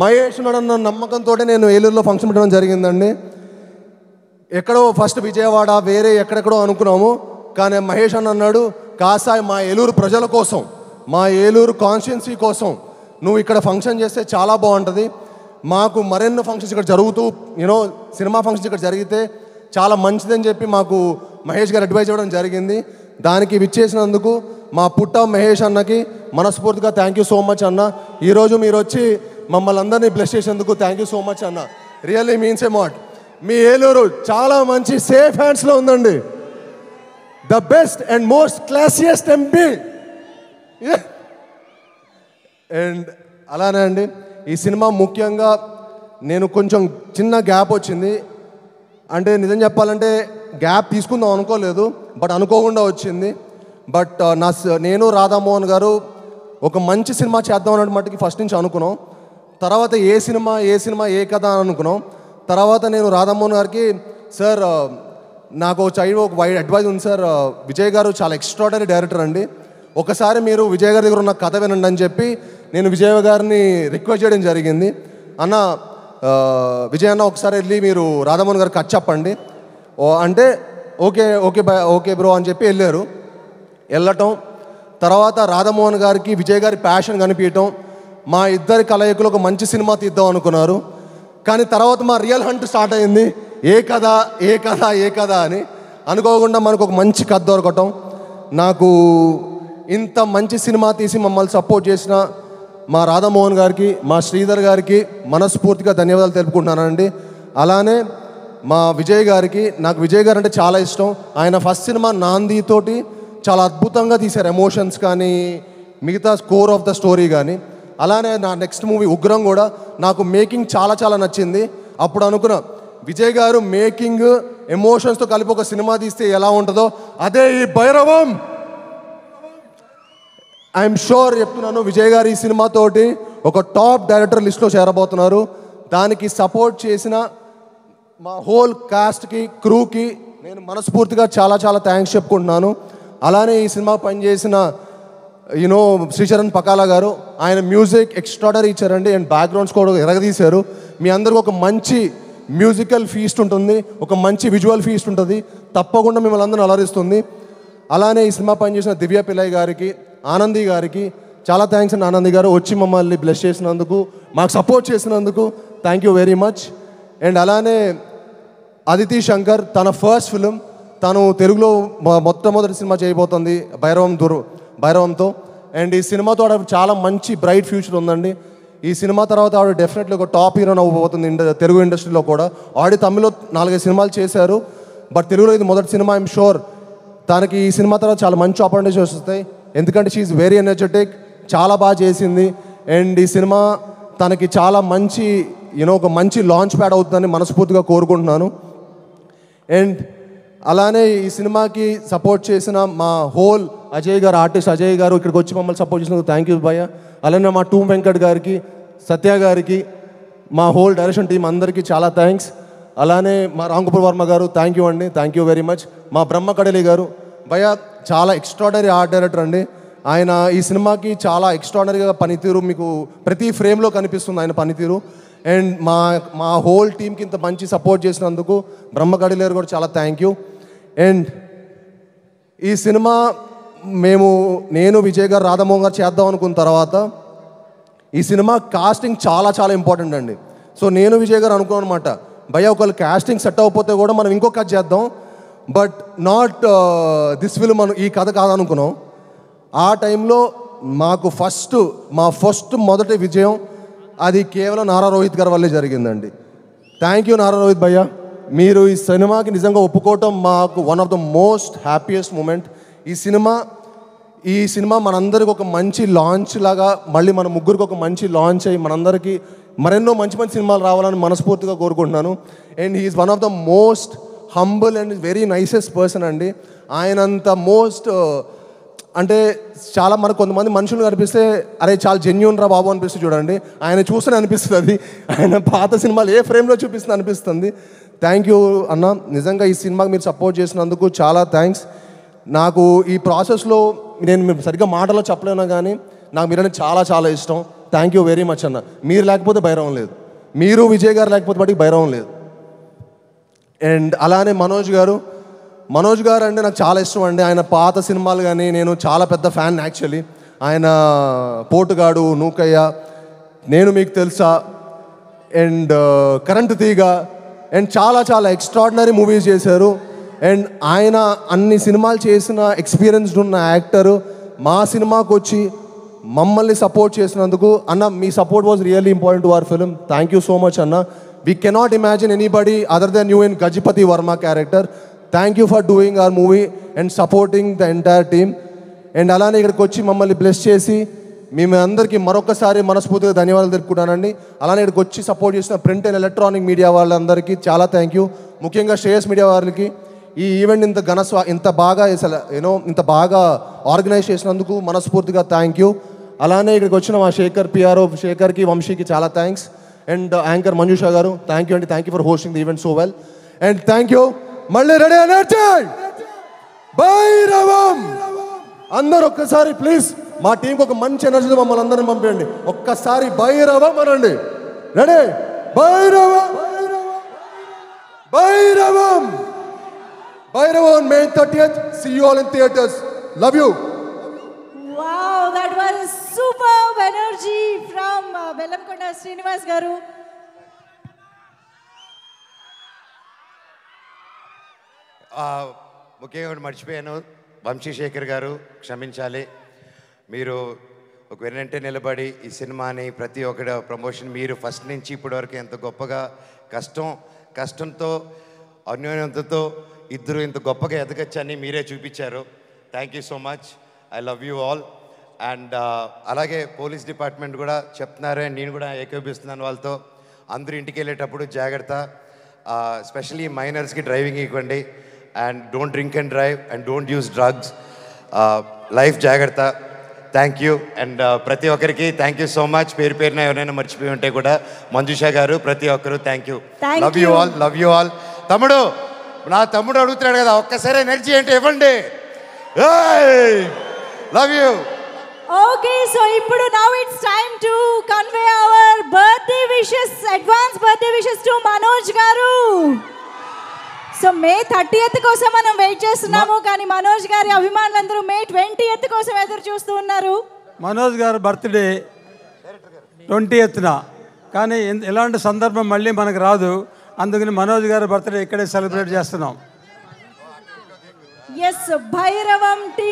J: మహేష్ ఉన్నాడన్న నమ్మకంతో నేను ఏలూరులో ఫంక్షన్ పెట్టడం జరిగిందండి. ఎక్కడో ఫస్ట్ విజయవాడ వేరే ఎక్కడెక్కడో అనుకున్నాము, కానీ మహేష్ అన్న అన్నాడు, కాసాయి మా ఏలూరు ప్రజల కోసం, మా ఏలూరు కాన్స్టిట్యున్సీ కోసం నువ్వు ఇక్కడ ఫంక్షన్ చేస్తే చాలా బాగుంటుంది. మాకు మరెన్నో ఫంక్షన్స్ ఇక్కడ జరుగుతూ సినిమా ఫంక్షన్స్ ఇక్కడ జరిగితే చాలా మంచిదని చెప్పి మాకు మహేష్ గారు అడ్వైజ్ ఇవ్వడం జరిగింది. దానికి విచ్చేసినందుకు మా పుట్ట మహేష్ అన్నకి మనస్ఫూర్తిగా థ్యాంక్ యూ సో మచ్ అన్న. ఈరోజు మీరు వచ్చి మమ్మల్ని అందరినీ బ్లెస్ చేసేందుకు థ్యాంక్ యూ సో మచ్ అన్న. Really means a lot. మీ ఏలూరు చాలా మంచి సేఫ్ హ్యాండ్స్లో ఉందండి. The best and most classiest MP. And అలానే అండి ఈ సినిమా ముఖ్యంగా నేను కొంచెం చిన్న గ్యాప్ వచ్చింది. అంటే నిజం చెప్పాలంటే గ్యాప్ తీసుకుందాం అనుకోలేదు, బట్ అనుకోకుండా వచ్చింది. బట్ నేను రాధామోహన్ గారు ఒక మంచి సినిమా చేద్దాం అన్నట్టు మట్టుకి ఫస్ట్ నుంచి అనుకున్నాం. తర్వాత ఏ సినిమా ఏ కథ అని అనుకున్నాం. తర్వాత నేను రాధామోహన్ గారికి, సార్ నాకు ఒక వైడ్ అడ్వైజ్ ఉంది సార్, విజయ్ గారు చాలా ఎక్స్ట్రాడనరీ డైరెక్టర్ అండి, ఒకసారి మీరు విజయ్ గారి దగ్గర ఉన్న కథ వినండి అని చెప్పి నేను విజయ్ గారిని రిక్వెస్ట్ చేయడం జరిగింది. అన్న విజయ్ అన్న ఒకసారి వెళ్ళి మీరు రాధామోహన్ గారికి కథ చెప్పండి అంటే ఓకే బ్రో అని చెప్పి వెళ్ళటం. తర్వాత రాధామోహన్ గారికి విజయ్ గారి ప్యాషన్ కనిపించటం, మా ఇద్దరి కలయికలు ఒక మంచి సినిమా తీద్దాం అనుకున్నారు. కానీ తర్వాత మా రియల్ హంట్ స్టార్ట్ అయింది. ఏ కథ అని అనుకోకుండా మనకు ఒక మంచి కథ దొరకటం. నాకు ఇంత మంచి సినిమా తీసి మమ్మల్ని సపోర్ట్ చేసిన మా రాధామోహన్ గారికి, మా శ్రీధర్ గారికి మనస్ఫూర్తిగా ధన్యవాదాలు తెలుపుకుంటున్నానండి. అలానే మా విజయ్ గారికి, నాకు విజయ్ గారు అంటే చాలా ఇష్టం. ఆయన ఫస్ట్ సినిమా నాందితోటి చాలా అద్భుతంగా తీశారు, ఎమోషన్స్ కానీ మిగతా స్కోర్ ఆఫ్ ద స్టోరీ కానీ. అలానే నా నెక్స్ట్ మూవీ ఉగ్రం కూడా నాకు మేకింగ్ చాలా నచ్చింది. అప్పుడు అనుకున్నా విజయ్ గారు మేకింగ్ ఎమోషన్స్తో కలిపి ఒక సినిమా తీస్తే ఎలా ఉంటుందో అదే ఈ భైరవం. ఐఎమ్ షూర్ చెప్తున్నాను, విజయ్ గారు ఈ సినిమాతోటి ఒక టాప్ డైరెక్టర్ లిస్ట్లో చేరబోతున్నారు. దానికి సపోర్ట్ చేసిన మా హోల్ కాస్ట్కి, క్రూకి నేను మనస్ఫూర్తిగా చాలా థ్యాంక్స్ చెప్పుకుంటున్నాను. అలానే ఈ సినిమా పనిచేసిన శ్రీచరణ్ పకాలా గారు, ఆయన మ్యూజిక్ ఎక్స్ట్రాడనరీ ఇచ్చారండి. అండ్ బ్యాక్గ్రౌండ్స్ కూడా ఎరగదీశారు. మీ అందరికీ ఒక మంచి మ్యూజికల్ ఫీస్ట్ ఉంటుంది, ఒక మంచి విజువల్ ఫీస్ట్ ఉంటుంది, తప్పకుండా మిమ్మల్ని అందరూ అలరిస్తుంది. అలానే ఈ సినిమా పనిచేసిన దివ్య పిల్లయ్య గారికి, ఆనంది గారికి చాలా థ్యాంక్స్ అండి. ఆనంది గారు వచ్చి మమ్మల్ని బ్లెస్ చేసినందుకు, మాకు సపోర్ట్ చేసినందుకు thank you very much. And అలానే అదితి శంకర్, తన ఫస్ట్ ఫిలిం, తను తెలుగులో మొట్టమొదటి సినిమా చేయబోతుంది భైరవంతో. అండ్ ఈ సినిమాతో ఆవిడ చాలా మంచి బ్రైట్ ఫ్యూచర్ ఉందండి. ఈ సినిమా తర్వాత ఆవిడ డెఫినెట్లీ ఒక టాప్ హీరోయిన్ అవ్వబోతుంది తెలుగు ఇండస్ట్రీలో కూడా. ఆవిడ తమిళ్లో 4-5 సినిమాలు చేశారు, బట్ తెలుగులో ఇది మొదటి సినిమా. ఐఎమ్ షూర్ తనకి ఈ సినిమా తర్వాత చాలా మంచి ఆపర్చునిటీస్ వస్తాయి. ఎందుకంటే షీఈ్ వెరీ ఎనర్జెటిక్, చాలా బాగా చేసింది. అండ్ ఈ సినిమా తనకి చాలా మంచి ఒక మంచి లాంచ్ ప్యాడ్ అవుతుందని మనస్ఫూర్తిగా కోరుకుంటున్నాను. అండ్ అలానే ఈ సినిమాకి సపోర్ట్ చేసిన మా హోల్ అజయ్ గారు, ఆర్టిస్ట్ అజయ్ గారు ఇక్కడికి వచ్చి మమ్మల్ని సపోర్ట్ చేసినందుకు థ్యాంక్ యూ భయ్య. అలానే మా టూమ్ వెంకట్ గారికి, సత్య గారికి, మా హోల్ డైరెక్షన్ టీం అందరికీ చాలా థ్యాంక్స్. అలానే మా రాంగోపాల్ వర్మ గారు థ్యాంక్ యూ అండి, థ్యాంక్ యూ వెరీ మచ్. మా బ్రహ్మ కడలి గారు భయ్య చాలా ఎక్స్ట్రాడనరీ ఆర్ట్ డైరెక్టర్ అండి. ఆయన ఈ సినిమాకి చాలా ఎక్స్ట్రాడనరీగా పనితీరు మీకు ప్రతి ఫ్రేమ్లో కనిపిస్తుంది ఆయన పనితీరు. అండ్ మా హోల్ టీంకి ఇంత మంచి సపోర్ట్ చేసినందుకు బ్రహ్మ కడలి గారు కూడా చాలా థ్యాంక్ యూ. అండ్ ఈ సినిమా నేను విజయ్ గారు, రాధామోహన్ గారు చేద్దాం అనుకున్న తర్వాత ఈ సినిమా కాస్టింగ్ చాలా ఇంపార్టెంట్ అండి. సో నేను విజయ్ గారు అనుకున్నాను అనమాట, భయ్య ఒకవేళ కాస్టింగ్ సెట్ అవ్వకపోతే కూడా మనం ఇంకో కథ చేద్దాం, బట్ నాట్ దిస్ ఫిల్మ్ ఈ కథ కాదనుకున్నాం. ఆ టైంలో మాకు మా ఫస్ట్ మొదటి విజయం అది కేవలం నారా రోహిత్ గారి వల్లే జరిగిందండి. థ్యాంక్ యూ నారా రోహిత్ భయ్య, మీరు ఈ సినిమాకి నిజంగా ఒప్పుకోవటం మాకు one of the most happiest moment. ఈ సినిమా మనందరికి ఒక మంచి లాంచ్ లాగా, మళ్ళీ మన ముగ్గురికి ఒక మంచి లాంచ్ అయ్యి మనందరికీ మరెన్నో మంచి సినిమాలు రావాలని మనస్ఫూర్తిగా కోరుకుంటున్నాను. And he's one of the most humble and very nicest person అండి. ఆయనంత అంటే చాలా మనకు కొంతమంది మనుషులు కనిపిస్తే అరే చాలా జెన్యూన్ రా బాబు అనిపిస్తుంది చూడండి, ఆయన చూస్తూనే అనిపిస్తుంది. అది ఆయన పాత సినిమాలు ఏ ఫ్రేమ్లో చూపిస్తుంది అనిపిస్తుంది. థ్యాంక్ యూ అన్న. నిజంగా ఈ సినిమాకి మీరు సపోర్ట్ చేసినందుకు చాలా థ్యాంక్స్. నాకు ఈ ప్రాసెస్లో నేను సరిగ్గా మాటలో చెప్పలేను కానీ నాకు మీరంటే చాలా చాలా ఇష్టం. థ్యాంక్ యూ వెరీ మచ్ అన్న. మీరు లేకపోతే భైరవం లేదు, మీరు విజయ్ గారు లేకపోతే బట్టి భైరవం లేదు. అండ్ అలానే మనోజ్ గారు అంటే నాకు చాలా ఇష్టం అండి. ఆయన పాత సినిమాలు కానీ నేను చాలా పెద్ద ఫ్యాన్ యాక్చువల్లీ. ఆయన పోటుగాడు, నూకయ్య, నేను మీకు తెలుసా, అండ్ కరెంటు తీగ, అండ్ చాలా చాలా ఎక్స్ట్రాడినరీ మూవీస్ చేశారు. అండ్ ఆయన అన్ని సినిమాలు చేసిన ఎక్స్పీరియన్స్డ్ ఉన్న యాక్టరు మా సినిమాకి వచ్చి మమ్మల్ని సపోర్ట్ చేసినందుకు అన్న, మీ support was really important to our film. Thank you so much అన్న. We cannot imagine anybody other than you in Gajapati Varma character. Thank you for doing our movie and supporting the entire team. And అలానే ఇక్కడికి వచ్చి మమ్మల్ని బ్లెస్ చేసి మేము అందరికీ మరొకసారి మనస్ఫూర్తిగా ధన్యవాదాలు తెలుపుకుంటానండి. అలానే ఇక్కడికి వచ్చి సపోర్ట్ చేసిన ప్రింట్ అండ్ ఎలక్ట్రానిక్ మీడియా వాళ్ళందరికీ చాలా థ్యాంక్ యూ. ముఖ్యంగా శ్రేయస్ మీడియా వారికి ఈ ఈవెంట్ ఇంత బాగా ఆర్గనైజ్ చేసినందుకు మనస్ఫూర్తిగా థ్యాంక్ యూ. అలానే ఇక్కడికి వచ్చిన మా పిఆర్ఓ శేఖర్కి, వంశీకి చాలా థ్యాంక్స్. అండ్ యాంకర్ మంజుష గారు థ్యాంక్ యూ అండి. Thank you for hosting the event so well. And thank you. మళ్ళీ రెడీ ఎనర్జీ భైరవం అందరు ఒక్కసారి ప్లీజ్ మా టీంకి ఒక మంచి ఎనర్జీతో మమ్మల్ని అందరిని పంపించండి. ఒక్కసారి భైరవం అనండి. Ready? Bhairavam Bhairavam Bhairavam May 30th. See you all in theaters. Love you.
A: Wow, that was superb energy from Bellamkonda Srinivas garu.
I: ముఖ్యంగా మర్చిపోయాను, వంశీశేఖర్ గారు క్షమించాలి. మీరు ఒక వెన్నంటే నిలబడి ఈ సినిమాని ప్రతి ఒక్కటి ప్రమోషన్ మీరు ఫస్ట్ నుంచి ఇప్పటి వరకు ఎంత గొప్పగా కష్టంతో అన్యోన్యతతో ఇద్దరు ఇంత గొప్పగా ఎదగచ్చని మీరే చూపించారు. Thank you so much. I love you all. And అలాగే పోలీస్ డిపార్ట్మెంట్ కూడా చెప్తున్నారు, అండ్ నేను కూడా ఏకీభవిస్తున్నాను వాళ్ళతో. అందరూ ఇంటికి వెళ్ళేటప్పుడు జాగ్రత్త, ఎస్పెషలీ మైనర్స్కి డ్రైవింగ్ ఇవ్వండి. And don't drink and drive and don't use drugs. Life జాగ్రత్త. Thank you. అండ్ ప్రతి ఒక్కరికి థ్యాంక్ యూ సో మచ్. పేరున ఎవరైనా మర్చిపోయి ఉంటే కూడా మంజుష గారు, ప్రతి ఒక్కరు thank you. Love you all, love you all. తమ్ముడు, నా తమ్ముడు అడుగుతున్నాడు కదా, ఒక్కసారి ఎనర్జీ అంటే ఇవ్వండి. Love you.
A: Okay, so ఇప్పుడు now it's time to convey our birthday wishes, advance birthday wishes to Manoj garu. So May 30th కోసం మనం వెయిట్ చేస్తున్నాము, కానీ మనోజ్ గారి అభిమానులందరూ May 20th కోసం ఎదురు చూస్తూ ఉన్నారు.
K: మనోజ్ గారి బర్త్డే 20th, కానీ ఇలాంటి సందర్భం మళ్ళీ మనకు రాదు. అందుకని మనోజ్ గారి బర్త్డే ఇక్కడే సెలబ్రేట్ చేస్తున్నాం.
A: Yes, Bhairavam team